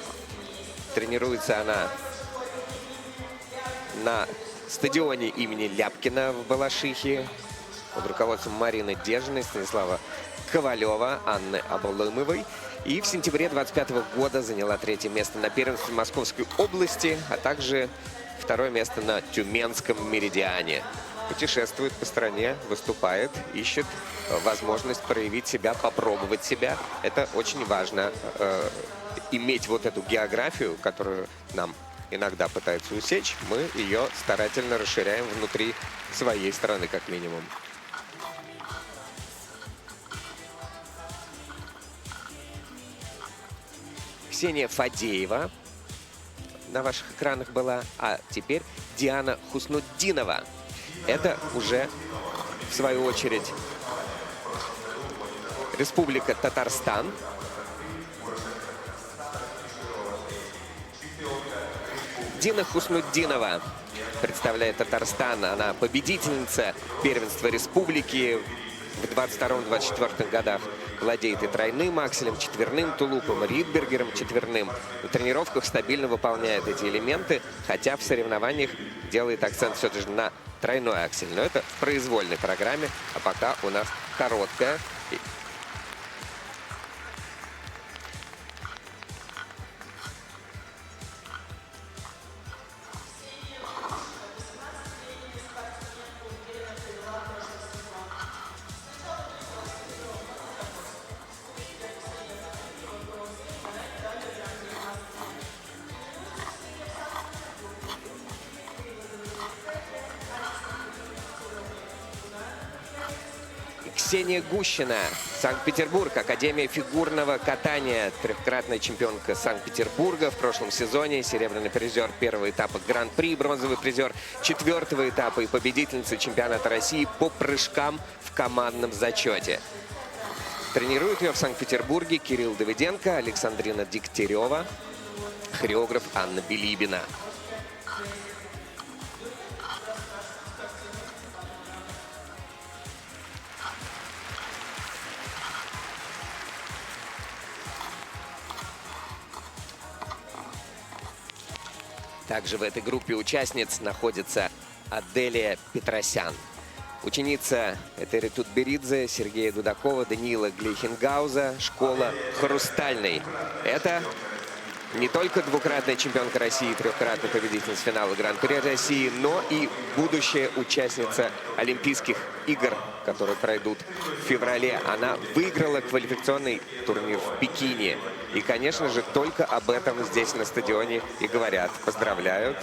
Тренируется она на стадионе имени Ляпкина в Балашихе под руководством Марины Дежиной, Станислава Ковалева, Анны Абулымовой. И в сентябре 2025 года заняла 3-е место на первенстве Московской области, а также 2-е место на Тюменском меридиане. Путешествует по стране, выступает, ищет возможность проявить себя, попробовать себя. Это очень важно, иметь вот эту географию, которую нам иногда пытаются усечь. Мы ее старательно расширяем внутри своей страны, как минимум. Ксения Фадеева на ваших экранах была, а теперь Диана Хуснутдинова. Это уже, в свою очередь, Республика Татарстан. Дина Хуснутдинова представляет Татарстан. Она победительница первенства республики в 22-24 годах. Владеет и тройным акселем, четверным тулупом, ридбергером четверным. На тренировках стабильно выполняет эти элементы, хотя в соревнованиях делает акцент все же на тройной аксель. Но это в произвольной программе, а пока у нас короткая. Ксения Гущина, Санкт-Петербург, Академия фигурного катания, трехкратная чемпионка Санкт-Петербурга в прошлом сезоне, серебряный призер первого этапа Гран-при, бронзовый призер 4-го этапа и победительница чемпионата России по прыжкам в командном зачете. Тренирует ее в Санкт-Петербурге Кирилл Давыденко, Александрина Дегтярева, хореограф Анна Билибина. Также в этой группе участниц находится Аделия Петросян. Ученица Этери Тутберидзе, Сергея Дудакова, Даниила Глейхенгауза, школа Хрустальной. Это не только двукратная чемпионка России, трехкратная победительница финала Гран-при России, но и будущая участница Олимпийских игр, которые пройдут в феврале. Она выиграла квалификационный турнир в Пекине. И, конечно же, только об этом здесь на стадионе и говорят. Поздравляют,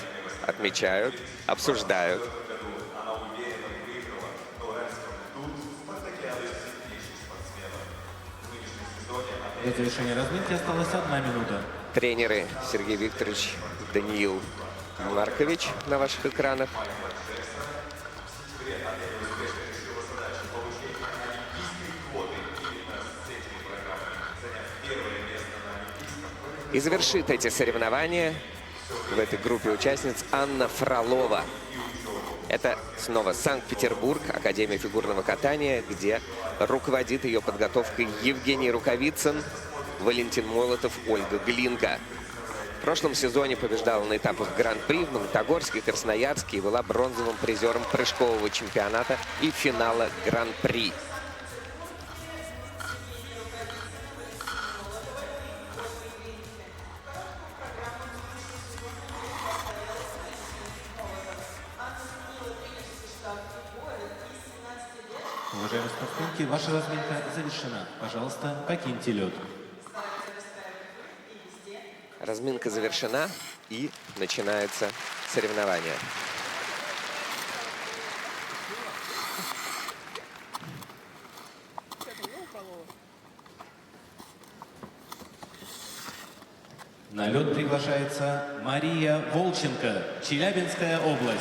отмечают, обсуждают.
До завершения разминки осталась 1 минута.
Тренеры Сергей Викторович, Даниил Маркович на ваших экранах. И завершит эти соревнования в этой группе участниц Анна Фролова. Это снова Санкт-Петербург, Академия фигурного катания, где руководит ее подготовкой Евгений Рукавицын, Валентин Молотов, Ольга Глинка. В прошлом сезоне побеждала на этапах Гран-при в Магнитогорске, Красноярске и была бронзовым призером прыжкового чемпионата и финала Гран-при.
Уважаемые спортсменки, ваша разминка завершена. Пожалуйста, покиньте лед.
Разминка завершена и начинается соревнование.
На лед приглашается Мария Волченко, Челябинская область.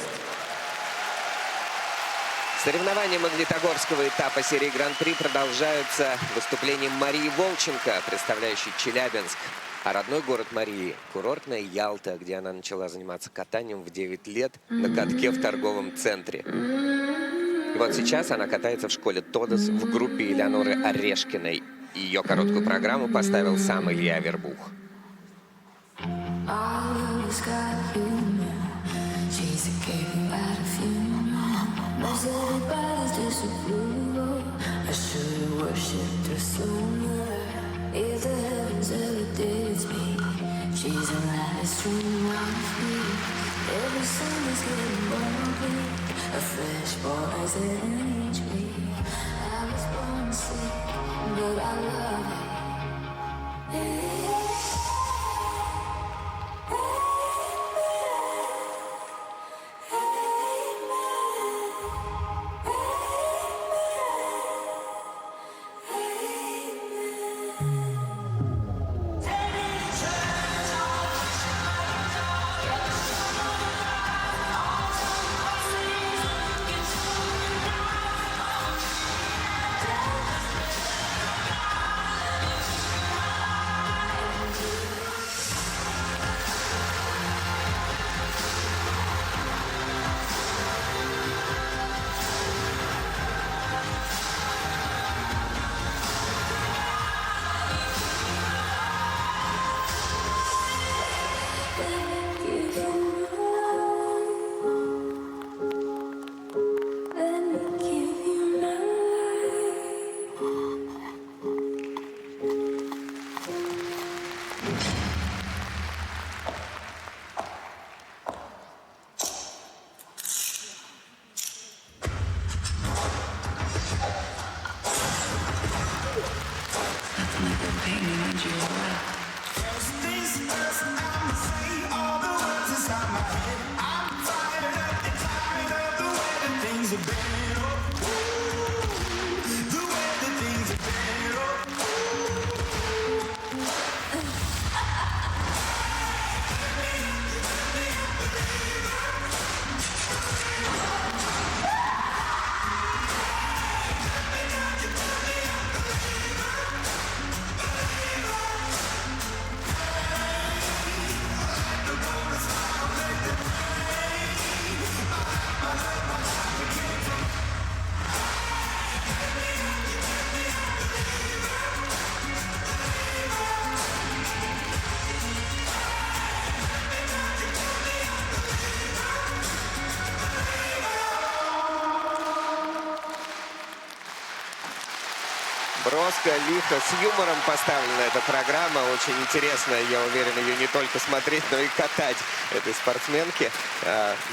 Соревнования магнитогорского этапа серии Гран-при продолжаются выступлением Марии Волченко, представляющей Челябинск. А родной город Марии – курортная Ялта, где она начала заниматься катанием в 9 лет на катке в торговом центре. И вот сейчас она катается в школе Тодос в группе Элеоноры Орешкиной. Ее короткую программу поставил сам Илья Вербух. Броско, лихо, с юмором поставлена эта программа. Очень интересно, я уверен, ее не только смотреть, но и катать этой спортсменке.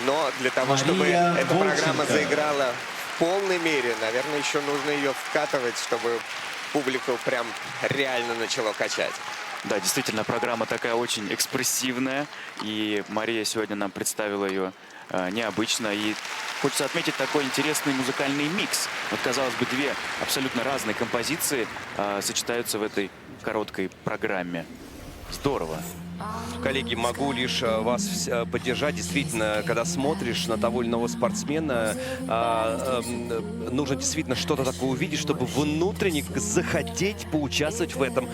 Но для того, чтобы
Мария
эта программа
Волченко.
заиграла в полной мере, наверное, еще нужно ее вкатывать, чтобы публику прям реально начало качать.
Да, действительно, программа такая очень экспрессивная. И Мария сегодня нам представила ее необычно. И хочется отметить такой интересный музыкальный микс. Вот, казалось бы, две абсолютно разные композиции сочетаются в этой короткой программе. Здорово.
Коллеги, могу лишь вас поддержать. Действительно, когда смотришь на того или иного спортсмена, нужно действительно что-то такое увидеть, чтобы внутренне захотеть поучаствовать в этом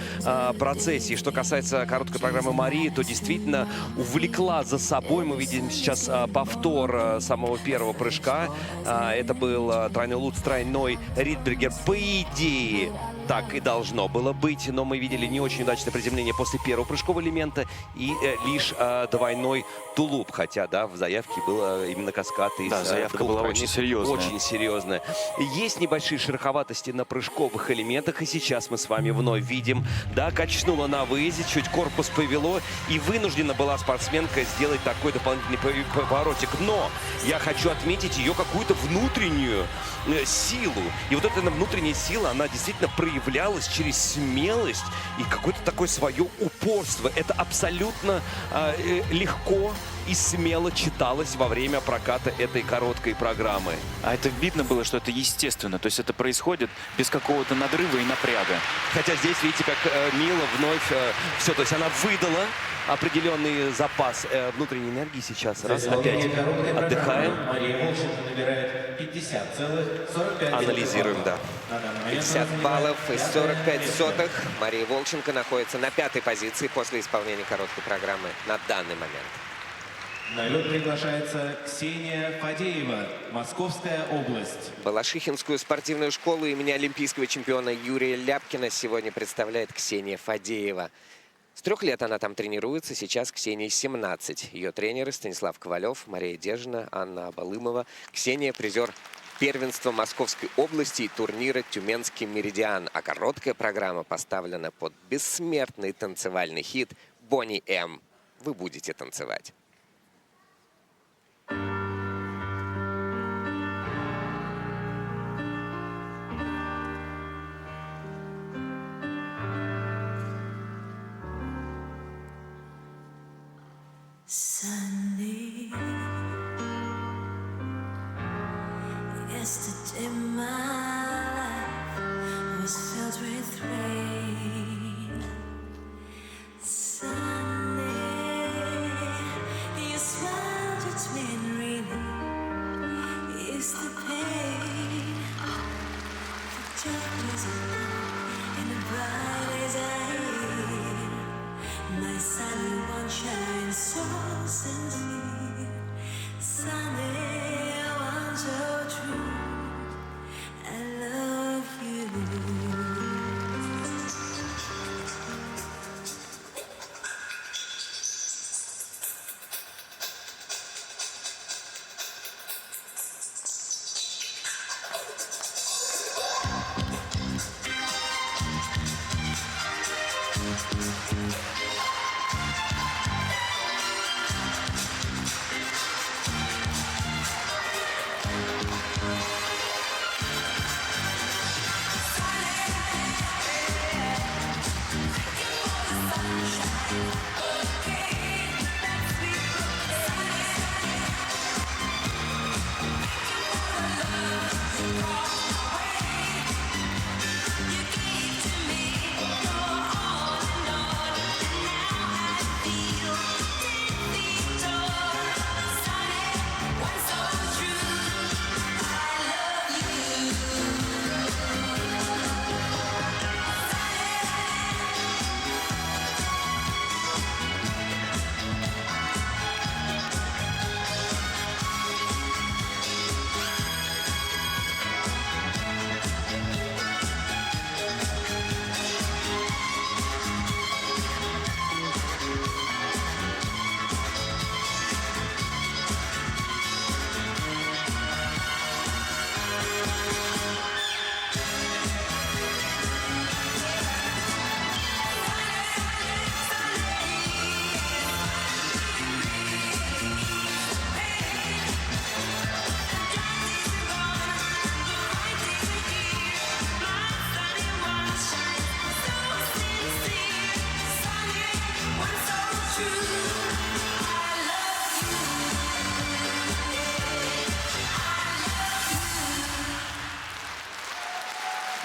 процессе. И что касается короткой программы Марии, то действительно увлекла за собой. Мы видим сейчас повтор самого первого прыжка. Это был тройной лутц, тройной ридбергер. По идее, так и должно было быть, но мы видели не очень удачное приземление после первого прыжкового элемента и лишь двойной тулуп, хотя, да, в заявке было именно каскад из
Да, заявка была очень серьезная.
Очень серьезная. Есть небольшие шероховатости на прыжковых элементах, и сейчас мы с вами вновь видим, да, качнула на выезде, чуть корпус повело, и вынуждена была спортсменка сделать такой дополнительный поворотик. Но я хочу отметить ее какую-то внутреннюю силу. И вот эта внутренняя сила, она действительно проявлялась через смелость и какое-то такое свое упорство. Это абсолютно легко и смело читалось во время проката этой короткой программы.
А это видно было, что это естественно. То есть это происходит без какого-то надрыва и напряга.
Хотя здесь, видите, как Мила вновь все, то есть она выдала определенный запас внутренней энергии сейчас. Раз, опять отдыхаем.
Мария Волченко набирает 50,45.
Анализируем, да.
На данный момент
50 баллов и 45 сотых. Мария Волченко находится на 5-й позиции после исполнения короткой программы на данный момент.
На лед приглашается Ксения Фадеева, Московская область.
Балашихинскую спортивную школу имени олимпийского чемпиона Юрия Ляпкина сегодня представляет Ксения Фадеева. С 3 лет она там тренируется, сейчас Ксении 17. Ее тренеры Станислав Ковалев, Мария Дежина, Анна Абалымова. Ксения – призер первенства Московской области и турнира «Тюменский меридиан». А короткая программа поставлена под бессмертный танцевальный хит «Бонни М». Вы будете танцевать.
Sunday, yesterday my life was filled with rain. Sunday, your smile just made really is the pain. The darkness is gone and the bright is ahead. My sunny one shines so sincere. Sunny one so true. I love you.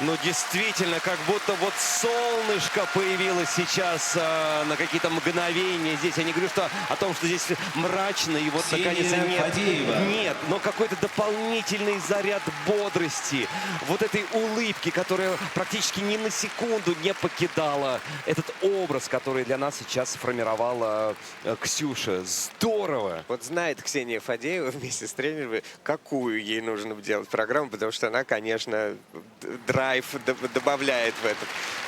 Ну, действительно, как будто вот солнышко появилось сейчас на какие-то мгновения здесь. Я не говорю о том, что здесь мрачно и вот
Ксения
наконец нет.
Фадеева.
Нет, но какой-то дополнительный заряд бодрости. Вот этой улыбки, которая практически ни на секунду не покидала этот образ, который для нас сейчас сформировала Ксюша. Здорово!
Вот знает Ксения Фадеева вместе с тренером, какую ей нужно делать программу, потому что она, конечно, драйв добавляет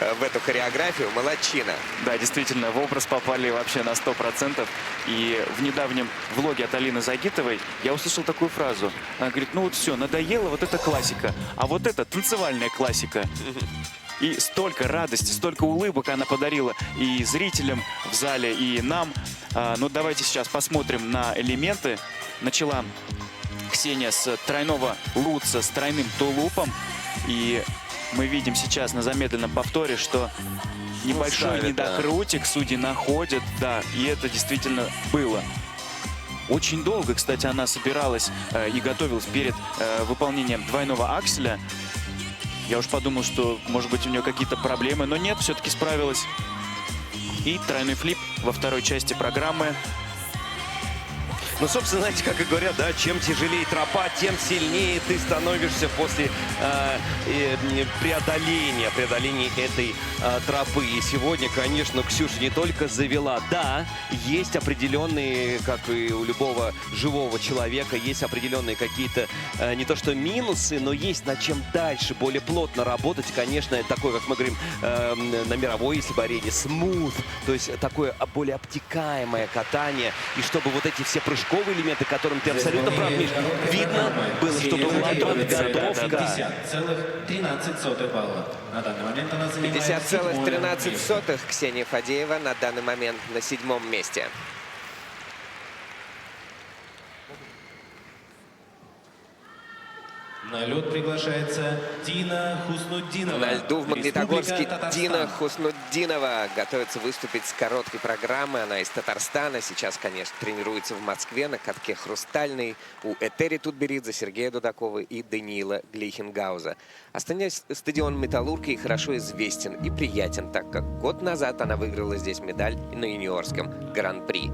в эту хореографию. Молодчина.
Да, действительно, в образ попали вообще на 100%. И в недавнем влоге от Алины Загитовой я услышал такую фразу. Она говорит, ну вот все, надоело, вот это классика, а вот это танцевальная классика. И столько радости, столько улыбок она подарила и зрителям в зале, и нам. Ну давайте сейчас посмотрим на элементы. Начала Ксения с тройного лутса, с тройным тулупом. И мы видим сейчас на замедленном повторе, что небольшой
ставит,
недокрутик судьи находят. Да, и это действительно было. Очень долго, кстати, она собиралась и готовилась перед выполнением двойного акселя. Я уж подумал, что, может быть, у нее какие-то проблемы, но нет, все-таки справилась. И тройной флип во второй части программы.
Ну, собственно, знаете, как и говорят, да, чем тяжелее тропа, тем сильнее ты становишься после преодоления этой тропы. И сегодня, конечно, Ксюша не только завела, да, есть определенные, как и у любого живого человека, есть определенные какие-то, не то что минусы, но есть над чем дальше, более плотно работать. Конечно, это такое, как мы говорим, на мировой, если бы арене, смут, то есть такое более обтекаемое катание. И чтобы вот эти все прыжковые элементы, которым ты абсолютно прав, Миш, видно было, что была подготовка.
50,13 балла. На данный момент она занимает
50,13 Ксения Фадеева на данный момент на 7-м месте.
На лед приглашается Дина Хуснуддинова.
На льду в Магнитогорске
Республика Татарстан.
Дина Хуснуддинова готовится выступить с короткой программы. Она из Татарстана. Сейчас, конечно, тренируется в Москве на катке «Хрустальный» у Этери Тутберидзе, Сергея Дудакова и Даниила Глейхенгауза. Остальной стадион «Металлург» ей хорошо известен и приятен, так как год назад она выиграла здесь медаль на юниорском гран-при.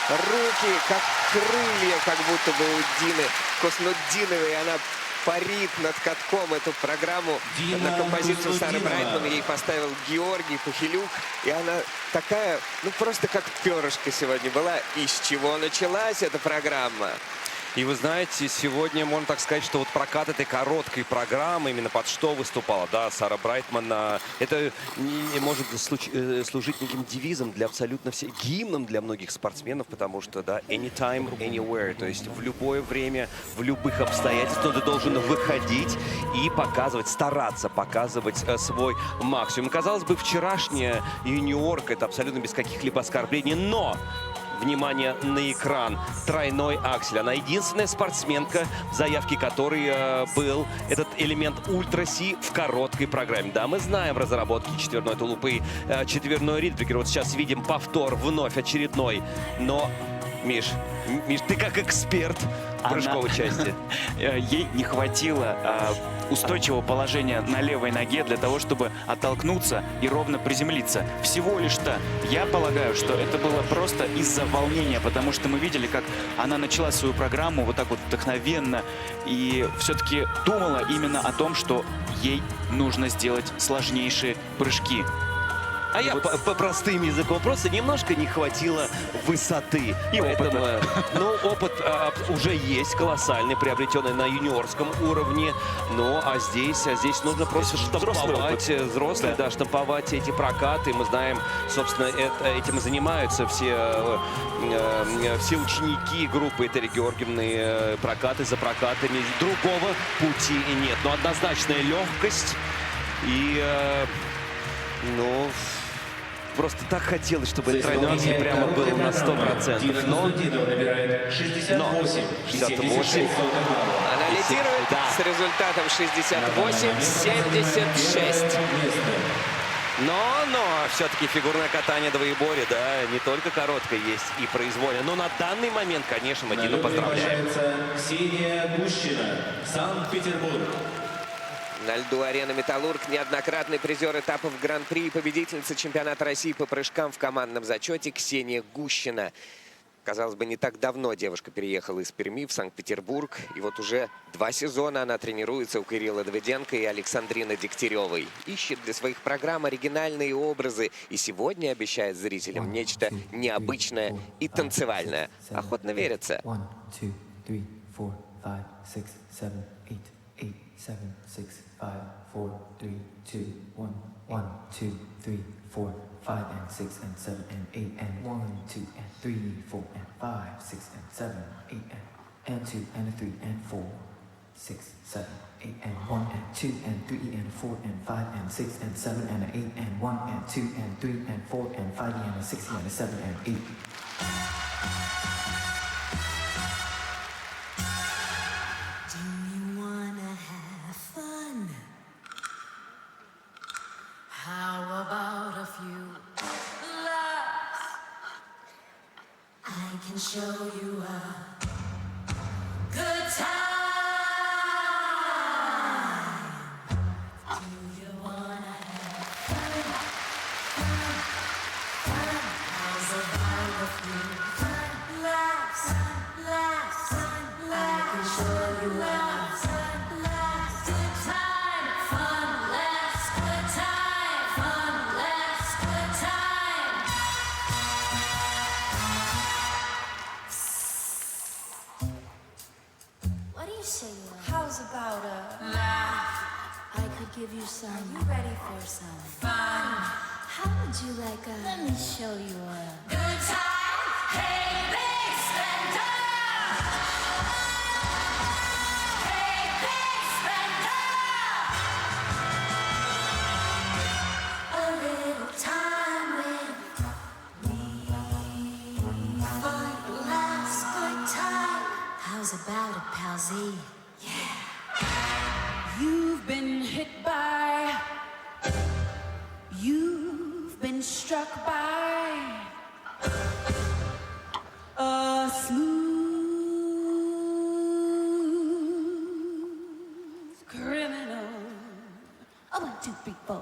Руки, как крылья, как будто бы у Дины Хуснуддиновой. Она парит над катком эту программу.
Дина
На композицию Сары
Хуснуддинова.
Брайтман ей поставил Георгий Пахилюк. И она такая, ну просто как перышко сегодня была. И с чего началась эта программа?
И вы знаете, сегодня можно так сказать, что вот прокат этой короткой программы, именно под что выступала, да, Сара Брайтман, это не может служить неким девизом для абсолютно всех, гимном для многих спортсменов, потому что, да, anytime, anywhere, то есть в любое время, в любых обстоятельствах ты должен выходить и показывать, стараться показывать свой максимум. Казалось бы, вчерашняя юниорка, это абсолютно без каких-либо оскорблений, но внимание на экран. Тройной аксель. Она единственная спортсменка, в заявке которой был этот элемент ультра-си в короткой программе. Да, мы знаем разработки четверной тулупы и четверной ридбрикер. Вот сейчас видим повтор вновь очередной. Но, Миш, ты как эксперт в прыжковой части.
Ей не хватило устойчивого положения на левой ноге для того, чтобы оттолкнуться и ровно приземлиться. Всего лишь-то. Я полагаю, что это было просто из-за волнения, потому что мы видели, как она начала свою программу вот так вот вдохновенно и все-таки думала именно о том, что ей нужно сделать сложнейшие прыжки.
А я по простым языком, просто немножко не хватило высоты.
И
поэтому,
опыта.
ну, опыт уже есть колоссальный, приобретенный на юниорском уровне. Ну, а здесь нужно просто штамповать, взрослый, да, штамповать эти прокаты. Мы знаем, собственно, этим и занимаются все ученики группы Этери Георгиевны, прокаты за прокатами. Другого пути нет. Но однозначная легкость и... ну, просто так хотелось, чтобы этот тройной аксель прямо был на 100%. Но 68.
Она лидирует с результатом 68-76.
Но все-таки фигурное катание двоеборье, да, не только короткое есть и произвольное. Но на данный момент, конечно, мы Дину поздравляем.
Ксения Гущина, Санкт-Петербург.
На льду арены «Металлург» неоднократный призер этапов Гран-при и победительница чемпионата России по прыжкам в командном зачете Ксения Гущина. Казалось бы, не так давно девушка переехала из Перми в Санкт-Петербург. И вот уже 2 сезона она тренируется у Кирилла Давыденко и Александрины Дегтяревой. Ищет для своих программ оригинальные образы. И сегодня обещает зрителям нечто необычное и танцевальное. Охотно верится.
1, 2, 3, 4, 5, 6, 7, 8, 8, 7, 6, 5, 4, 3, 2, 1, 1, 2, 3, 4, 5, and 6, and 7, and 8, and 1, 2, and 3, 4, and 5, 6, and 7, 8, and 2, and 3, and 4, 6, 7, 8, and 1, and 2, and 3, and 4, and 5, and 6, and 7, and 8, and 1, and 2, and 3, and 4, and 5, and 6, and 7, and 8.
Do you wanna have fun? How about a few laughs? I can show you a good time. Do you wanna have fun? How's about a few laughs? I can show you a good time. Fun laughs, good time. Fun laughs, good time. What do you say? How's about a laugh? I could give you some. Are you ready for some fun? How would you like a? Let me show you a good time. Hey, big spender. Hey, big spender. A little time with me. Fun laughs, good time. How's about a pal Z?
You've been hit by, you've been struck by a smooth criminal.
A 1, 2, 3, 4.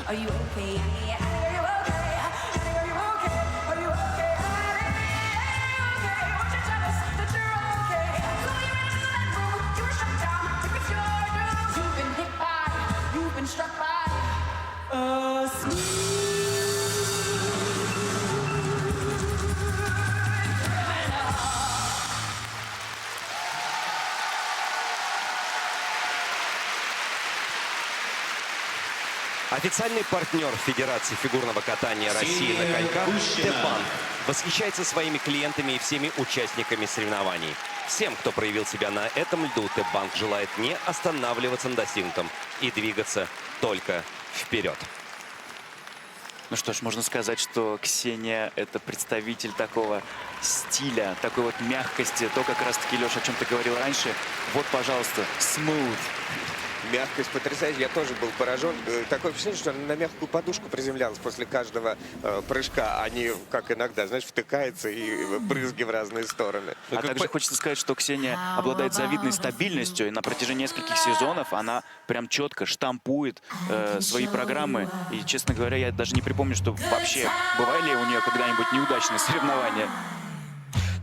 Are you okay? Are you okay? Are you okay? Are you okay? Won't you tell us that you're okay? So you're in that room, you were shut down. If it's your news, you've been hit by, you've been struck by a smooth.
Официальный партнер Федерации фигурного катания России на коньках ТЭП-банк восхищается своими клиентами и всеми участниками соревнований. Всем, кто проявил себя на этом льду, ТЭП-банк желает не останавливаться на достигнутом и двигаться только вперед.
Ну что ж, можно сказать, что Ксения — это представитель такого стиля, такой вот мягкости. То, как раз-таки, Леша, о чем ты говорил раньше. Вот, пожалуйста, smooth.
Мягкость потрясающая. Я тоже был поражен. Такое впечатление, что она на мягкую подушку приземлялась после каждого прыжка, а не, как иногда, знаешь, втыкается и брызги в разные стороны.
А также хочется сказать, что Ксения обладает завидной стабильностью, и на протяжении нескольких сезонов она прям четко штампует свои программы. И, честно говоря, я даже не припомню, что вообще бывали у нее когда-нибудь неудачные соревнования.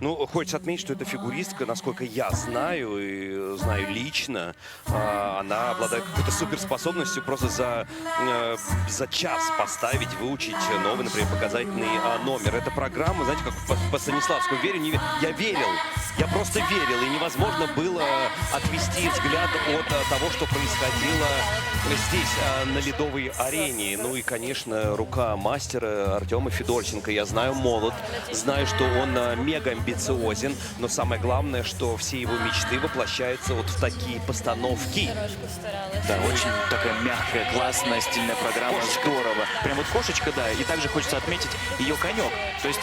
Ну, хочется отметить, что эта фигуристка, насколько я знаю и знаю лично, она обладает какой-то суперспособностью просто за час поставить, выучить новый, например, показательный номер. Эта программа, знаете, как по Станиславскому верю, не верю. Я верил, я просто верил, и невозможно было отвести взгляд от того, что происходило здесь, на ледовой арене. Ну и, конечно, рука мастера Артема Федорченко. Я знаю, молод, знаю, что он мега амбициозен, но самое главное, что все его мечты воплощаются вот в такие постановки.
Да, очень такая мягкая, классная, стильная программа, здорово. Прям вот кошечка, да, и также хочется отметить ее конек. То есть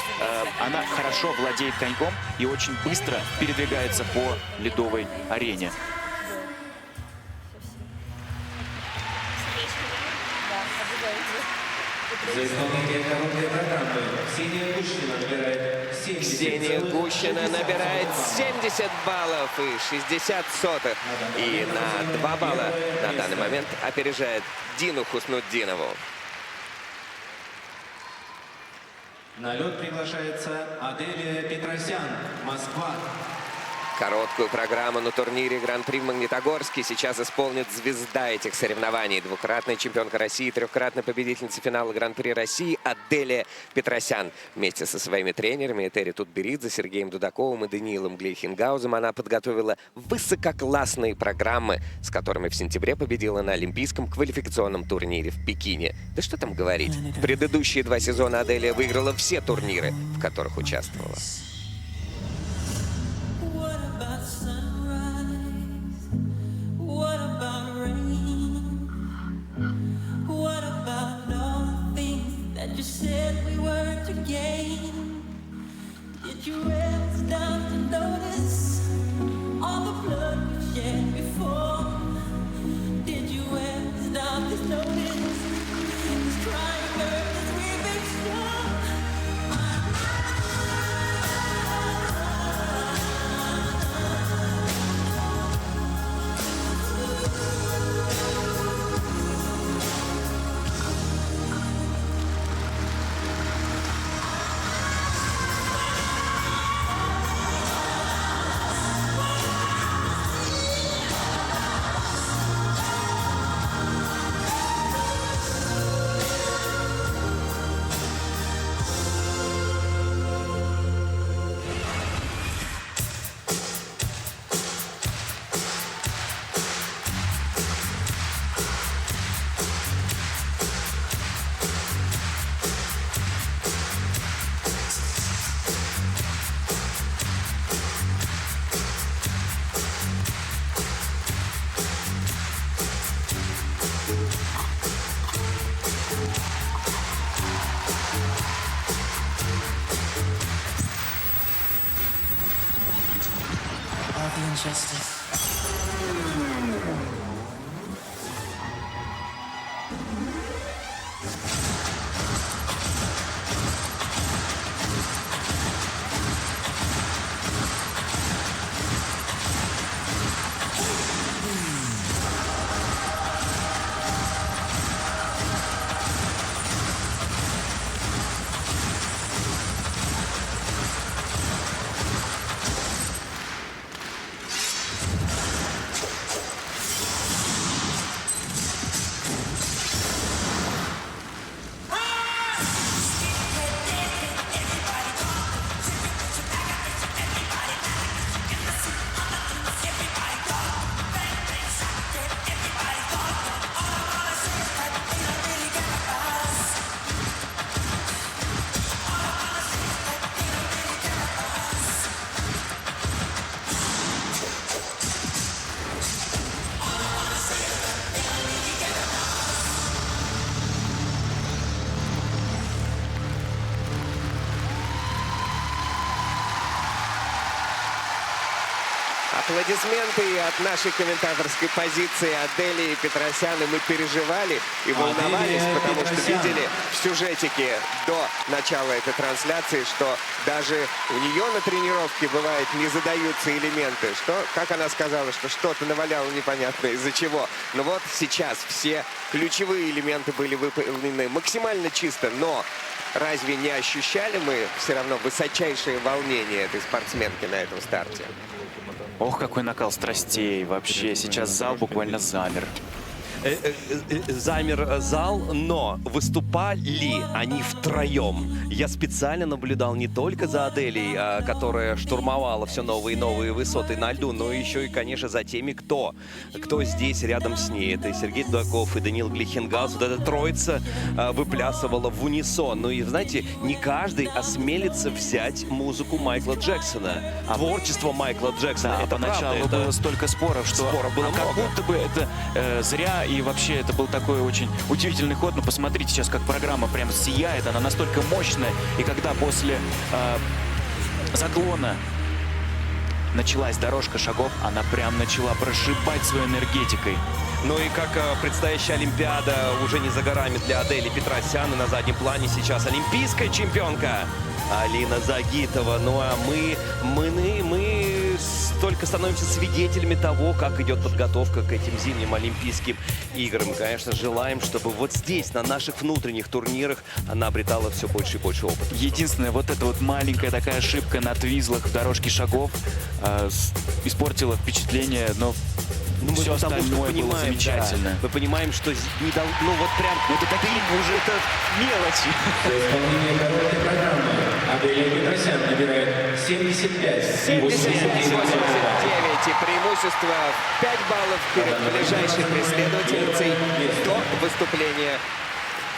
она хорошо владеет коньком и очень быстро передвигается по ледовой арене.
За исполнение короткой программы Ксения Гущина набирает 70.
Ксения Гущина набирает 70 баллов и 60 сотых. И на 2 балла на данный момент опережает Дину Хуснутдинову.
На лед приглашается Аделия Петросян, Москва.
Короткую программу на турнире Гран-при в Магнитогорске сейчас исполнит звезда этих соревнований. Двукратная чемпионка России, трехкратная победительница финала Гран-при России Аделия Петросян. Вместе со своими тренерами Этери Тутберидзе, Сергеем Дудаковым и Даниилом Глейхенгаузом она подготовила высококлассные программы, с которыми в сентябре победила на Олимпийском квалификационном турнире в Пекине. Да что там говорить. В предыдущие 2 сезона Аделия выиграла все турниры, в которых участвовала.
You said we were to gain. Did you ever stop to notice all the blood we shed before? Did you ever stop to notice this crying earth as we've been shown? Injustice.
Аплодисменты и от нашей комментаторской позиции Адели и Петросян. И мы переживали и волновались,
Аделия
потому что
Петросян.
видели в сюжетике до начала этой трансляции, что даже у нее на тренировке, бывает, не задаются элементы. Что, как она сказала, что что-то наваляла непонятно из-за чего. Но вот сейчас все ключевые элементы были выполнены максимально чисто, но разве не ощущали мы все равно высочайшее волнение этой спортсменки на этом старте?
Ох, какой накал страстей. Вообще, сейчас зал буквально замер.
Замер зал, но выступали они втроем. Я специально наблюдал не только за Аделей, которая штурмовала все новые и новые высоты на льду, но еще и, конечно, за теми, кто здесь рядом с ней. Это и Сергей Дудаков, и Даниил Глихенгаус. Вот эта троица выплясывала в унисон. Ну и, знаете, не каждый осмелится взять музыку Майкла Джексона. Творчество Майкла Джексона.
Да,
это
поначалу
правда, это
было столько споров, что
споров было
как
много.
будто бы это зря, и вообще это был такой очень удивительный ход. Но посмотрите сейчас, как программа прям сияет, она настолько мощная. И когда после заклона началась дорожка шагов, она прям начала прошибать своей энергетикой.
Ну и как предстоящая Олимпиада уже не за горами для Адели Петросян. И на заднем плане сейчас олимпийская чемпионка Алина Загитова. Ну а мы только становимся свидетелями того, как идет подготовка к этим зимним Олимпийским играм. Конечно, желаем, чтобы вот здесь, на наших внутренних турнирах, она обретала все больше и больше опыта.
Единственная вот эта вот маленькая такая ошибка на твизлах в дорожке шагов испортила впечатление, но
Ну,
все
мы потому что
остальное было
понимаем,
замечательно.
да, мы понимаем, что не дал, ну вот прям,
Это такие уже
это мелочи.
За исполнение короткой программы Аделия Петросян набирает 75.
79 и преимущество в 5 баллов перед ближайшей преследовательницей до выступления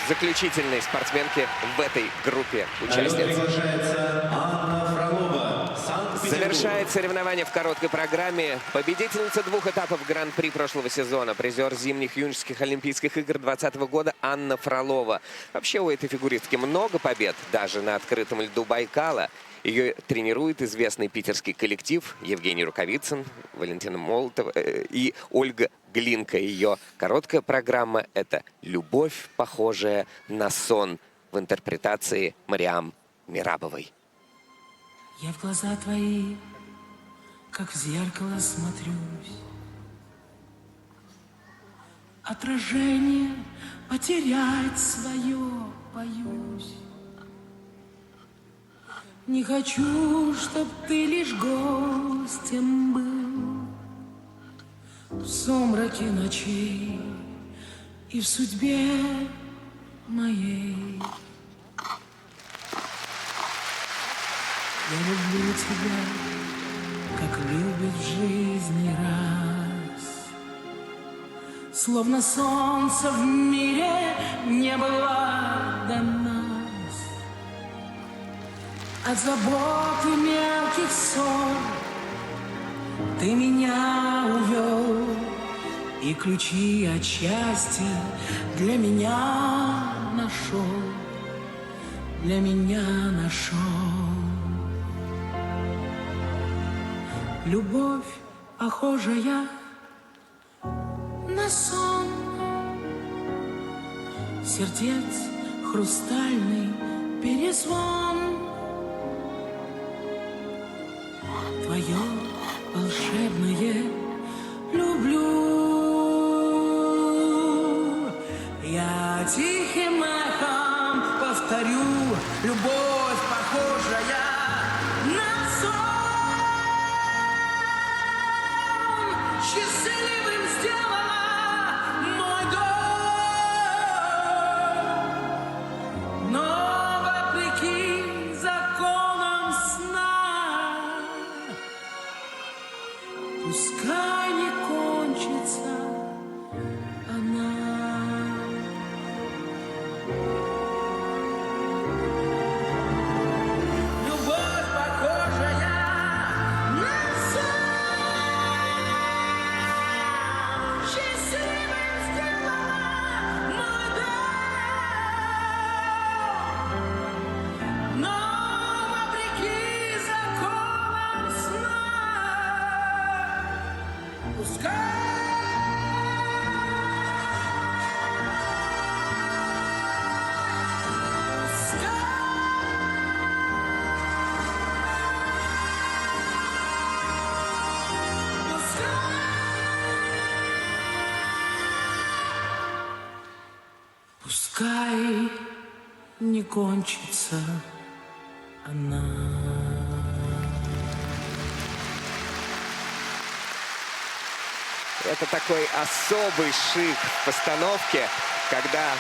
заключительной спортсменки в этой группе участниц.
Приглашается Анна Фролова, Санкт-Петербург.
Завершает соревнование в короткой программе победительница 2 этапов Гран-при прошлого сезона, призер зимних юношеских Олимпийских игр 2020 года Анна Фролова. Вообще у этой фигуристки много побед, даже на открытом льду Байкала. Ее тренирует известный питерский коллектив Евгений Рукавицын, Валентина Молотова и Ольга Глинка. Ее короткая программа — это «Любовь, похожая на сон» в интерпретации Мариам Мерабовой.
Я в глаза твои, как в зеркало смотрюсь. Отражение потерять свое боюсь. Не хочу, чтоб ты лишь гостем был в сумраке ночей и в судьбе моей. Я люблю тебя, как любит в жизни раз. Словно солнце в мире не было до нас. От забот и мелких ссор ты меня увел, и ключи от счастья для меня нашел, для меня нашел. Любовь, похожая на сон, сердец хрустальный перезвон. Твое волшебное люблю. Я тихим эхом повторю: любовь, похожая на сон, счастливым сделала мой дом. Но вопреки законам сна, пускай не кончится она. Любовь, похожая на сон, счастливым сделала мой дом. Но вопреки законам сна, Пускай не кончится она.
Это такой особый шик в постановке, когда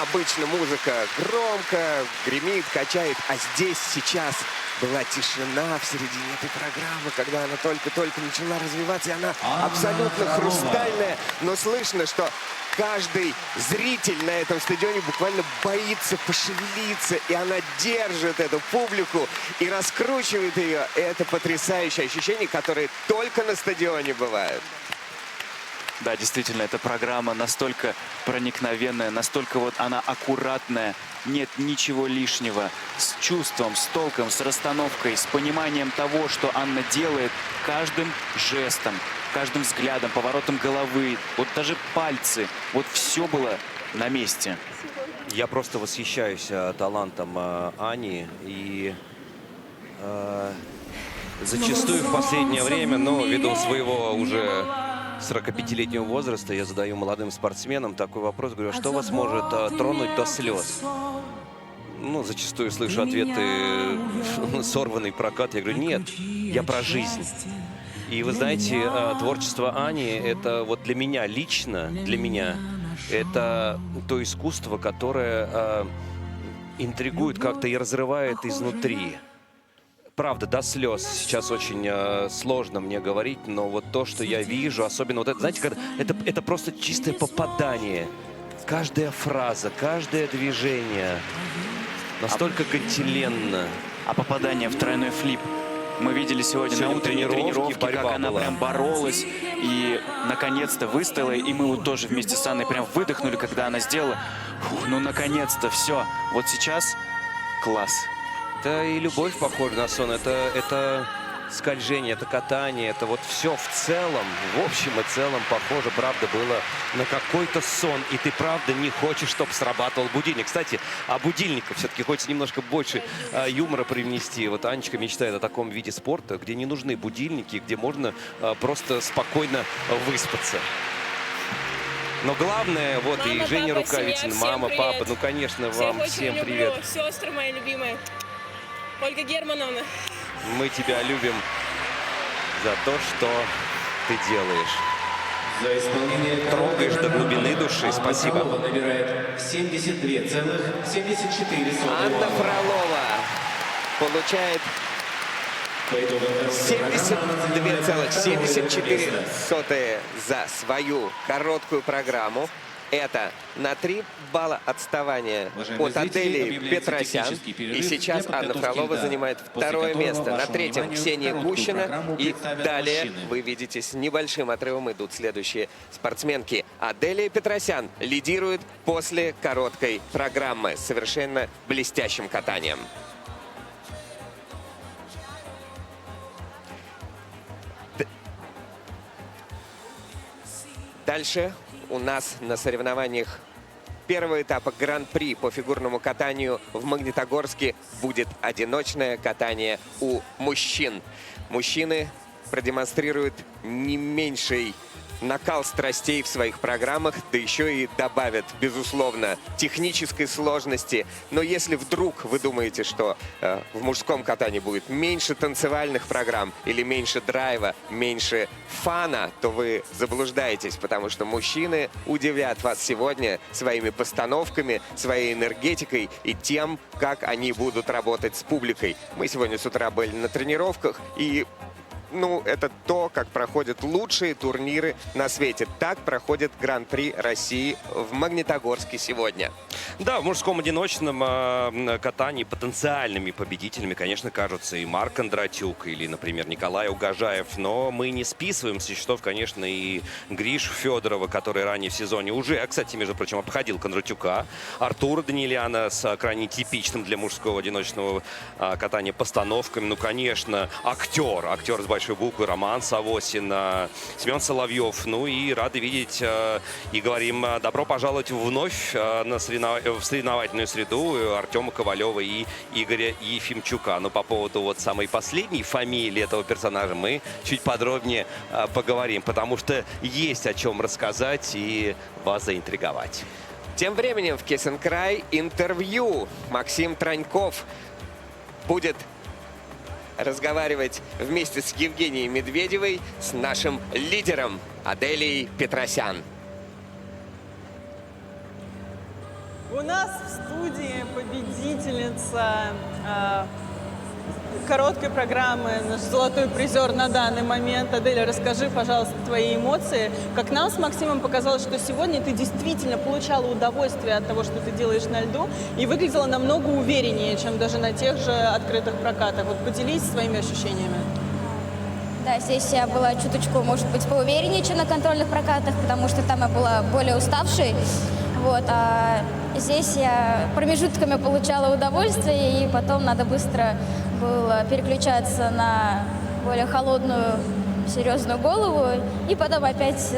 обычно музыка громко гремит, качает, а здесь сейчас была тишина в середине этой программы, когда она только-только начала развиваться, и она абсолютно хрустальная, но слышно, что каждый зритель на этом стадионе буквально боится пошевелиться, и она держит эту публику и раскручивает ее. И это потрясающее ощущение, которое только на стадионе бывает.
Да, действительно, эта программа настолько проникновенная, настолько вот она аккуратная, нет ничего лишнего, с чувством, с толком, с расстановкой, с пониманием того, что Анна делает каждым жестом, каждым взглядом, поворотом головы, вот даже пальцы, вот все было на месте.
Я просто восхищаюсь талантом Ани. И зачастую в последнее время, ввиду своего уже 45-летнего возраста, я задаю молодым спортсменам такой вопрос, говорю, что вас может тронуть до слез? Зачастую слышу ответы, сорванный прокат. Я говорю, нет, я про жизнь. И вы знаете, творчество Ани, это вот для меня лично, это то искусство, которое интригует как-то и разрывает изнутри. Правда, до слез сейчас очень сложно мне говорить, но вот то, что я вижу, особенно вот это, знаете, это просто чистое попадание. Каждая фраза, каждое движение настолько гантеленно.
А попадание в тройной флип мы видели сегодня на утренней тренировке, как она прям боролась и наконец-то выстояла. И мы вот тоже вместе с Анной прям выдохнули, когда она сделала. Фух, наконец-то, все. Вот сейчас класс.
Это и любовь похожа на сон, это скольжение, это катание, это вот все в целом, в общем и целом похоже, правда, было на какой-то сон. И ты, правда, не хочешь, чтобы срабатывал будильник. Кстати, о будильниках все-таки хочется немножко больше юмора привнести. Вот Анечка мечтает о таком виде спорта, где не нужны будильники, где можно просто спокойно выспаться. Но главное, вот
Мама,
и Женя
папа,
Рукавицына,
семья,
мама,
всем
папа,
привет.
Конечно,
Всех
вам
очень
всем
люблю.
привет.
Сестры мои любимые. Ольга Германовна.
Мы тебя любим за то, что ты делаешь.
За исполнение
Трогаешь до глубины души.
Анна
Спасибо.
Фролова набирает 72,74.
Анна Фролова получает
По итогам второй программы она занимает второе
72,74
место.
за свою короткую программу. Это на 3 балла отставания
Уважаемые
от
зрители,
Адели
объявляется
Петросян.
технический перерыв
И сейчас
для
Анна
подготовки
Фролова
льда,
занимает
после
второе
которого
место. На
вашему
3-м
вниманию
Ксения
короткую
Гущина.
программу
И
представят
далее
мужчины.
вы видите, с небольшим отрывом идут следующие спортсменки. Аделия Петросян лидирует после короткой программы с совершенно блестящим катанием. Дальше у нас на соревнованиях первого этапа Гран-при по фигурному катанию в Магнитогорске будет одиночное катание у мужчин. Мужчины продемонстрируют не меньший накал страстей в своих программах, да еще и добавят, безусловно, технической сложности. Но если вдруг вы думаете, что в мужском катании будет меньше танцевальных программ или меньше драйва, меньше фана, то вы заблуждаетесь, потому что мужчины удивят вас сегодня своими постановками, своей энергетикой и тем, как они будут работать с публикой. Мы сегодня с утра были на тренировках, и это то, как проходят лучшие турниры на свете. Так проходит Гран-при России в Магнитогорске сегодня.
Да, в мужском одиночном катании потенциальными победителями, конечно, кажутся и Марк Кондратюк, или, например, Николай Угожаев. Но мы не списываем со счетов, конечно, и Гришу Федорова, который ранее в сезоне уже, кстати, между прочим, обходил Кондратюка. Артура Даниляна с крайне типичным для мужского одиночного катания постановками. Конечно, актер с большой большой буквы, Роман Савосин, Семен Соловьев. Ну и рады видеть и говорим добро пожаловать вновь в соревновательную среду Артема Ковалева и Игоря Ефимчука. Но по поводу вот самой последней фамилии этого персонажа мы чуть подробнее поговорим, потому что есть о чем рассказать и вас заинтриговать.
Тем временем в Кесенкрай интервью. Максим Траньков будет разговаривать вместе с Евгенией Медведевой, с нашим лидером Аделией Петросян.
У нас в студии победительница короткой программы, наш золотой призер на данный момент. Аделя, расскажи, пожалуйста, твои эмоции. Как нам с Максимом показалось, что сегодня ты действительно получала удовольствие от того, что ты делаешь на льду, и выглядела намного увереннее, чем даже на тех же открытых прокатах. Вот поделись своими ощущениями.
Да, здесь я была чуточку, может быть, поувереннее, чем на контрольных прокатах, потому что там я была более уставшей. Вот, а здесь я промежутками получала удовольствие, и потом надо быстро было переключаться на более холодную, серьезную голову, и потом опять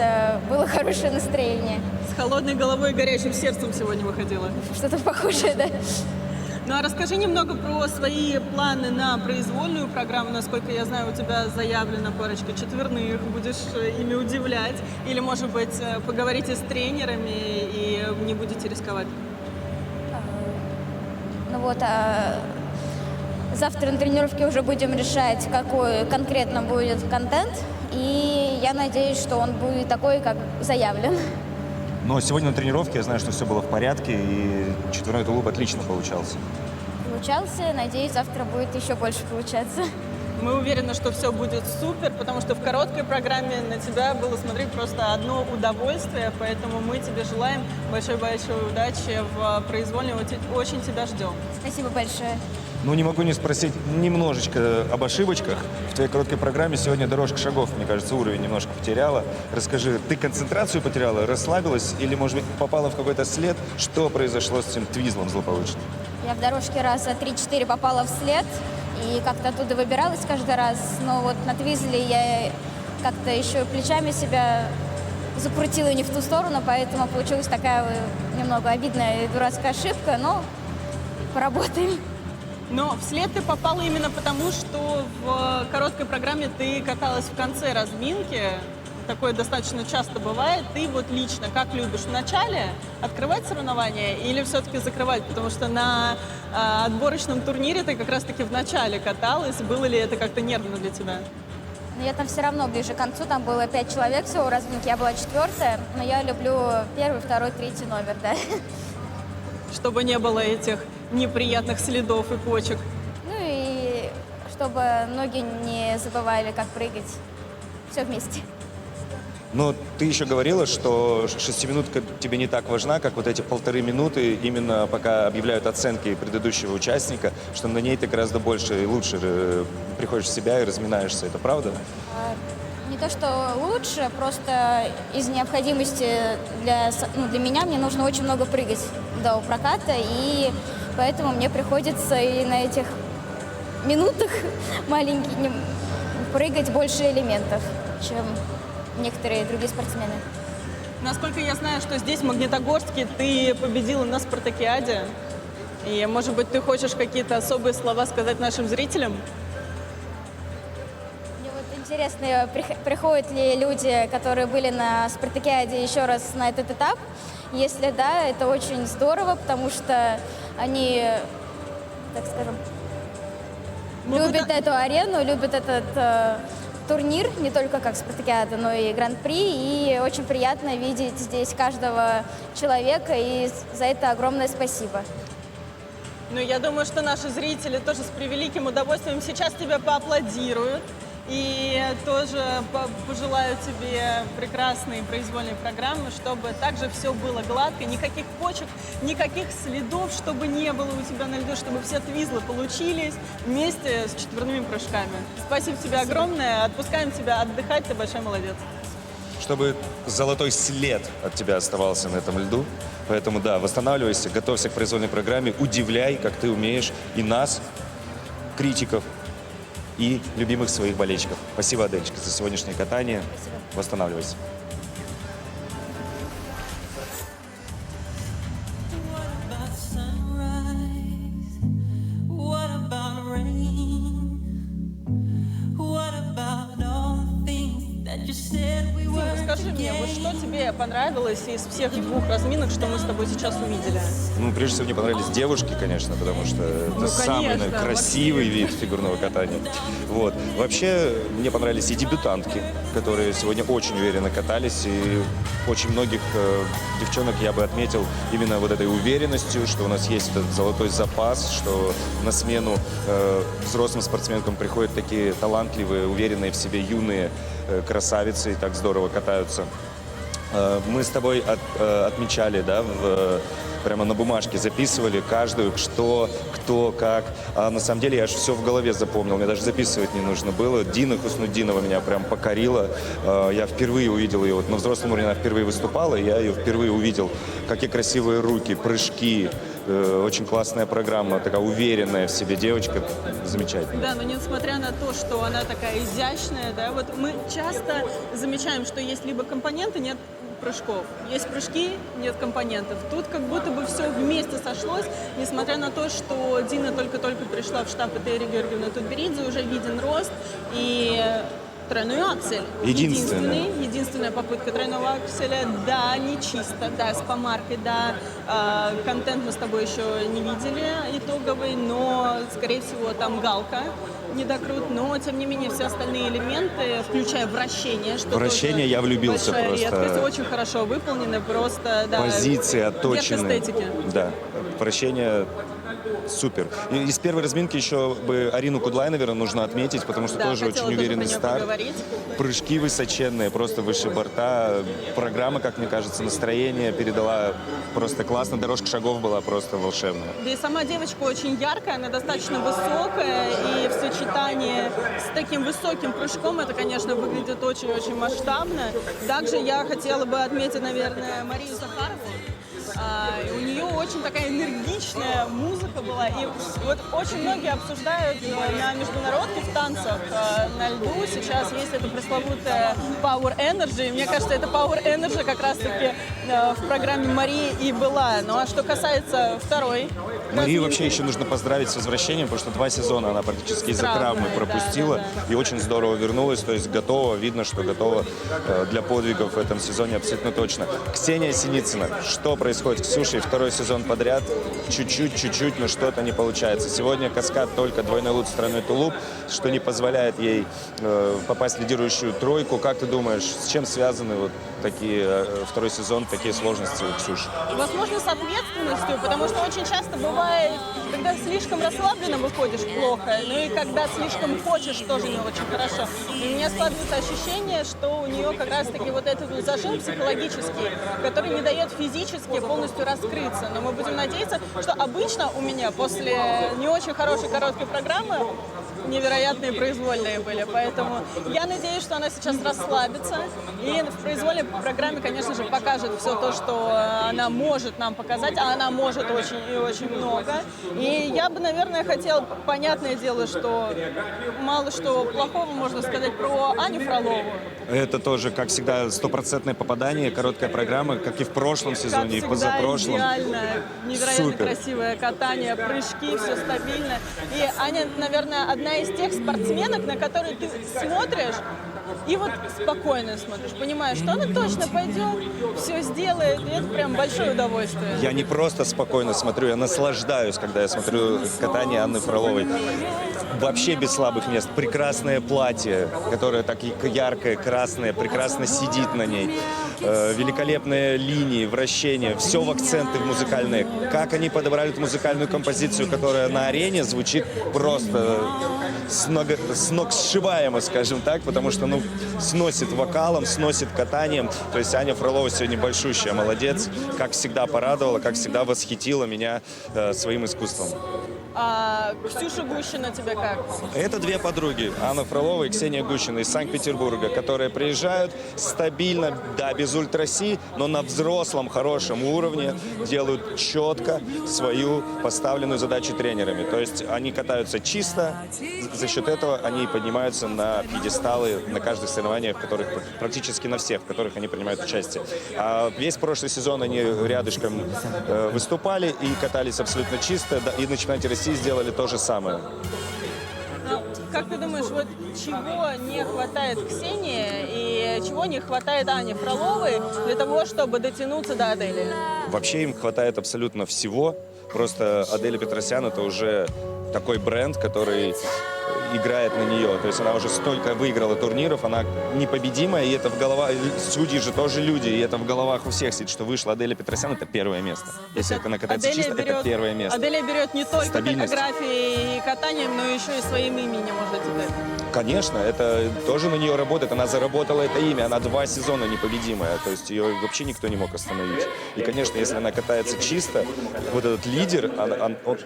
было хорошее настроение.
С холодной головой и горячим сердцем сегодня выходила.
Что-то похожее, да.
Ну а расскажи немного про свои планы на произвольную программу. Насколько я знаю, у тебя заявлена парочка четверных, будешь ими удивлять. Или, может быть, поговорите с тренерами и не будете рисковать?
Ну вот, завтра на тренировке уже будем решать, какой конкретно будет контент. И я надеюсь, что он будет такой, как заявлен.
Но сегодня на тренировке я знаю, что все было в порядке, и четверной тулуп отлично получался.
Получался, надеюсь, завтра будет еще больше получаться.
Мы уверены, что все будет супер, потому что в короткой программе на тебя было смотреть просто одно удовольствие, поэтому мы тебе желаем большой-большой удачи в произвольной, очень тебя ждем.
Спасибо большое.
Ну, не могу не спросить немножечко об ошибочках. В твоей короткой программе сегодня дорожка шагов, мне кажется, уровень немножко потеряла. Расскажи, ты концентрацию потеряла, расслабилась или, может быть, попала в какой-то след? Что произошло с этим твизлом злополучным?
Я в дорожке раза 3-4 попала в след и как-то оттуда выбиралась каждый раз. Но вот на твизле я как-то еще плечами себя закрутила не в ту сторону, поэтому получилась такая немного обидная и дурацкая ошибка, но поработаем.
Но вслед ты попала именно потому, что в короткой программе ты каталась в конце разминки. Такое достаточно часто бывает. Ты вот лично как любишь в начале открывать соревнования или все-таки закрывать? Потому что на отборочном турнире ты как раз-таки в начале каталась. Было ли это как-то нервно для тебя?
Но я там все равно ближе к концу, там было 5 человек всего в разминке, я была 4-я, но я люблю 1-й, 2-й, 3-й номер, да.
Чтобы не было этих неприятных следов и почек.
Ну и чтобы ноги не забывали, как прыгать. Все вместе.
Но ты еще говорила, что шестиминутка тебе не так важна, как вот эти 1,5 минуты, именно пока объявляют оценки предыдущего участника, что на ней ты гораздо больше и лучше приходишь в себя и разминаешься. Это правда?
Не то, что лучше, просто из необходимости для меня мне нужно очень много прыгать до проката, и поэтому мне приходится и на этих минутах маленьких прыгать больше элементов, чем некоторые другие спортсмены.
Насколько я знаю, что здесь, в Магнитогорске, ты победила на спартакиаде. И, может быть, ты хочешь какие-то особые слова сказать нашим зрителям?
Мне вот интересно, приходят ли люди, которые были на спартакиаде, еще раз на этот этап. Если да, это очень здорово, потому что они, так скажем, любят эту арену, любят этот турнир, не только как спартакиада, но и гран-при. И очень приятно видеть здесь каждого человека, и за это огромное спасибо.
Ну, я думаю, что наши зрители тоже с превеликим удовольствием сейчас тебя поаплодируют. И тоже пожелаю тебе прекрасной произвольной программы, чтобы также все было гладко, никаких почек, никаких следов, чтобы не было у тебя на льду, чтобы все твизлы получились вместе с четверными прыжками. Спасибо тебе огромное, отпускаем тебя отдыхать, ты большой молодец.
Чтобы золотой след от тебя оставался на этом льду. Поэтому, да, восстанавливайся, готовься к произвольной программе, удивляй, как ты умеешь, и нас, критиков. и любимых своих болельщиков. Спасибо, Аделечка, за сегодняшнее катание. Восстанавливайся.
Скажи мне, вот что тебе понравилось из всех двух разминок, что мы с тобой сейчас увидели?
Ну, прежде всего, мне понравились девушки, конечно, потому что это самый
конечно,
красивый вид фигурного катания. Вот. Вообще, мне понравились и дебютантки, которые сегодня очень уверенно катались, и очень многих девчонок я бы отметил именно вот этой уверенностью, что у нас есть этот золотой запас, что на смену взрослым спортсменкам приходят такие талантливые, уверенные в себе юные красавицы и так здорово катаются. Мы с тобой отмечали, да, прямо на бумажке записывали каждую, что, кто, как. А на самом деле я аж все в голове запомнил, мне даже записывать не нужно было. Дина Хуснутдинова меня прям покорила. Я впервые увидел ее, вот на взрослом уровне она впервые выступала, и я ее впервые увидел. Какие красивые руки, прыжки. Очень классная программа, такая уверенная в себе девочка, замечательно.
Да, но несмотря на то, что она такая изящная, да, вот мы часто замечаем, что есть либо компоненты, нет прыжков. Есть прыжки, нет компонентов. Тут как будто бы все вместе сошлось, несмотря на то, что Дина только-только пришла в штаб Этери Георгиевны Тутберидзе, уже виден рост и тройной аксель. Единственная попытка тройного акселя. Да, не чисто, да, с помаркой, да. Контент мы с тобой еще не видели итоговый, но, скорее всего, там галка недокрут, но, тем не менее, все остальные элементы, включая вращение, что
вращение я влюбился
большая
просто.
редкость, очень хорошо выполнены, просто, да.
Позиции отточены.
Верх эстетики.
Да, вращение супер. И из первой разминки еще бы Арину Кудлай, наверное, нужно отметить, потому что
Да,
тоже очень
хотела
уверенный
тоже про неё
старт.
поговорить.
Прыжки высоченные, просто выше борта. Программа, как мне кажется, настроение передала просто классно. Дорожка шагов была просто волшебная.
Да и сама девочка очень яркая, она достаточно высокая, и в сочетании с таким высоким прыжком это, конечно, выглядит очень-очень масштабно. Также я хотела бы отметить, наверное, Марию Захарову. У нее очень такая энергичная музыка была. И вот очень многие обсуждают на международке в танцах на льду. Сейчас есть это пресловутое Power Energy. И мне кажется, это Power Energy как раз-таки в программе Марии и была. Ну а что касается второй
Марию вообще еще нужно поздравить с возвращением, потому что 2 сезона она практически из-за травмы пропустила.
Да.
И очень здорово вернулась, то есть готова, видно, что готова для подвигов в этом сезоне абсолютно точно. Ксения Синицына. Что происходит с Ксюшей? Второй сезон подряд. Чуть-чуть, но что-то не получается. Сегодня каскад только двойной лут, тройной тулуп, что не позволяет ей попасть в лидирующую тройку. Как ты думаешь, с чем связаны вот такие второй сезон, такие сложности у Ксюши?
Возможно, с ответственностью, потому что очень часто бывает, когда слишком расслабленно выходишь, плохо, ну и когда слишком хочешь, тоже не очень хорошо. И у меня складывается ощущение, что у нее как раз-таки вот этот вот зажим психологический, который не дает физически полностью раскрыться. Но мы будем надеяться, что обычно у меня после не очень хорошей короткой программы невероятные произвольные были. Поэтому я надеюсь, что она сейчас расслабится и в произвольной программе, конечно же, покажет все то, что она может нам показать, а она может очень и очень много. И я бы, наверное, хотела, понятное дело, что мало что плохого можно сказать про Аню Фролову.
Это тоже, как всегда, стопроцентное попадание, короткая программа, как и в прошлом сезоне, и
Как
в
всегда,
позапрошлом.
идеально, невероятно
Супер.
красивое катание, прыжки, все стабильно. И Аня, наверное, одна из тех спортсменок, на которые ты смотришь, и вот спокойно смотришь, понимаешь, что она точно пойдет, все сделает, и это прям большое удовольствие.
Я не просто спокойно смотрю, я наслаждаюсь, когда я смотрю катание Анны Фроловой. Вообще без слабых мест. Прекрасное платье, которое так яркое, красное, прекрасно сидит на ней. Великолепные линии, вращения, все в акценты в музыкальные. Как они подобрали эту музыкальную композицию, которая на арене звучит просто с ног сшибаемо, скажем так, потому что, ну, сносит вокалом, сносит катанием. То есть Аня Фролова сегодня большущая, молодец. Как всегда порадовала, как всегда восхитила меня своим искусством.
Ксюша Гущина тебе как?
Это две подруги, Анна Фролова и Ксения Гущина из Санкт-Петербурга, которые приезжают стабильно, да, без ультраси, но на взрослом хорошем уровне, делают четко свою поставленную задачу тренерами. То есть они катаются чисто, за счет этого они поднимаются на пьедесталы на каждых соревнованиях, в которых, практически на всех, в которых они принимают участие. А весь прошлый сезон они рядышком выступали и катались абсолютно чисто, да, и на чемпионате России сделали то же самое.
Как ты думаешь, вот чего не хватает Ксении и чего не хватает Ане Фроловой для того, чтобы дотянуться до Адели?
Вообще им хватает абсолютно всего. Просто Аделя Петросян — это уже такой бренд, который играет на нее. То есть она уже столько выиграла турниров, она непобедимая, и это в головах... Судьи же тоже люди, и это в головах у всех сидит, что вышла Аделя Петросян — это первое место. Если она катается
Аделя
чисто,
берет,
это первое место.
Аделя берет не только
Стабильность.
фотографией и катанием, но еще и своим именем уже теперь.
Конечно, это тоже на нее работает. Она заработала это имя, она 2 сезона непобедимая. То есть ее вообще никто не мог остановить. И, конечно, если она катается чисто, вот этот лидер,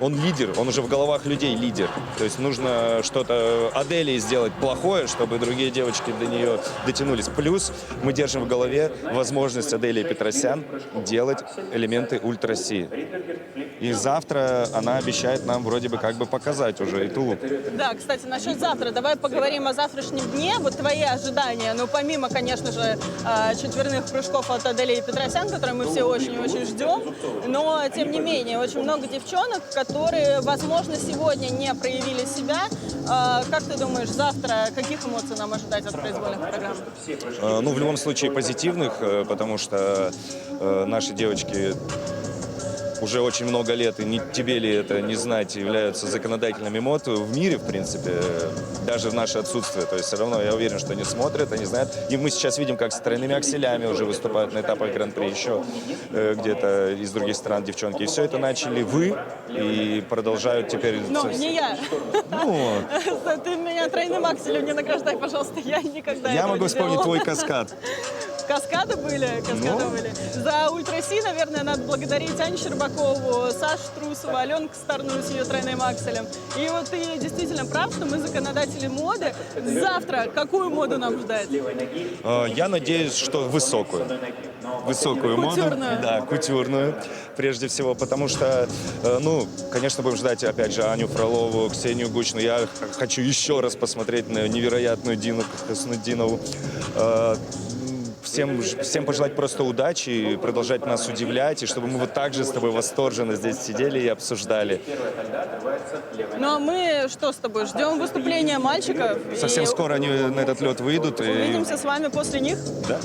он лидер, он уже в головах людей лидер. То есть нужно что-то Аделии сделать плохое, чтобы другие девочки до нее дотянулись. Плюс мы держим в голове возможность Аделии Петросян делать элементы ультраси. И завтра она обещает нам вроде бы как бы показать уже и тулуп.
Да, кстати, насчет завтра. Давай поговорим о завтрашнем дне. Вот твои ожидания. Ну, помимо, конечно же, четверных прыжков от Адели Петросян, которые мы все очень-очень ждем. Но, тем не менее, очень много девчонок, которые, возможно, сегодня не проявили себя. Как ты думаешь, завтра каких эмоций нам ожидать от произвольных программ?
Ну, в любом случае позитивных, потому что наши девочки уже очень много лет, и не тебе ли это не знать, являются законодательными МОД в мире, в принципе, даже в наше отсутствие. То есть все равно я уверен, что они смотрят, они знают. И мы сейчас видим, как с тройными акселями уже выступают на этапах Гран-при, еще где-то из других стран девчонки. И все это начали вы и продолжают теперь...
Ну, не я.
Ну,
Ты меня тройным акселем не награждай, пожалуйста. Я никогда
я
этого
могу
не
вспомнить
делала.
твой каскад.
Каскады были, были. За ультраси, наверное, надо благодарить Аню Щербакову, Сашу Трусову, Аленку Старную с ее тройным акселем. И вот ты действительно прав, что мы законодатели моды. Завтра какую моду нам ждать?
Я надеюсь, что высокую. Высокую моду.
Кутюрную.
Да, кутюрную, прежде всего, потому что, ну, конечно, будем ждать, опять же, Аню Фролову, Ксению Гущину. Я хочу еще раз посмотреть на невероятную Дину Хаснутдинову. Всем пожелать просто удачи и продолжать нас удивлять, и чтобы мы вот так же с тобой восторженно здесь сидели и обсуждали.
Ну а мы что с тобой? Ждем выступления мальчиков.
Совсем скоро они на этот лед выйдут.
Увидимся с вами после них.
Да.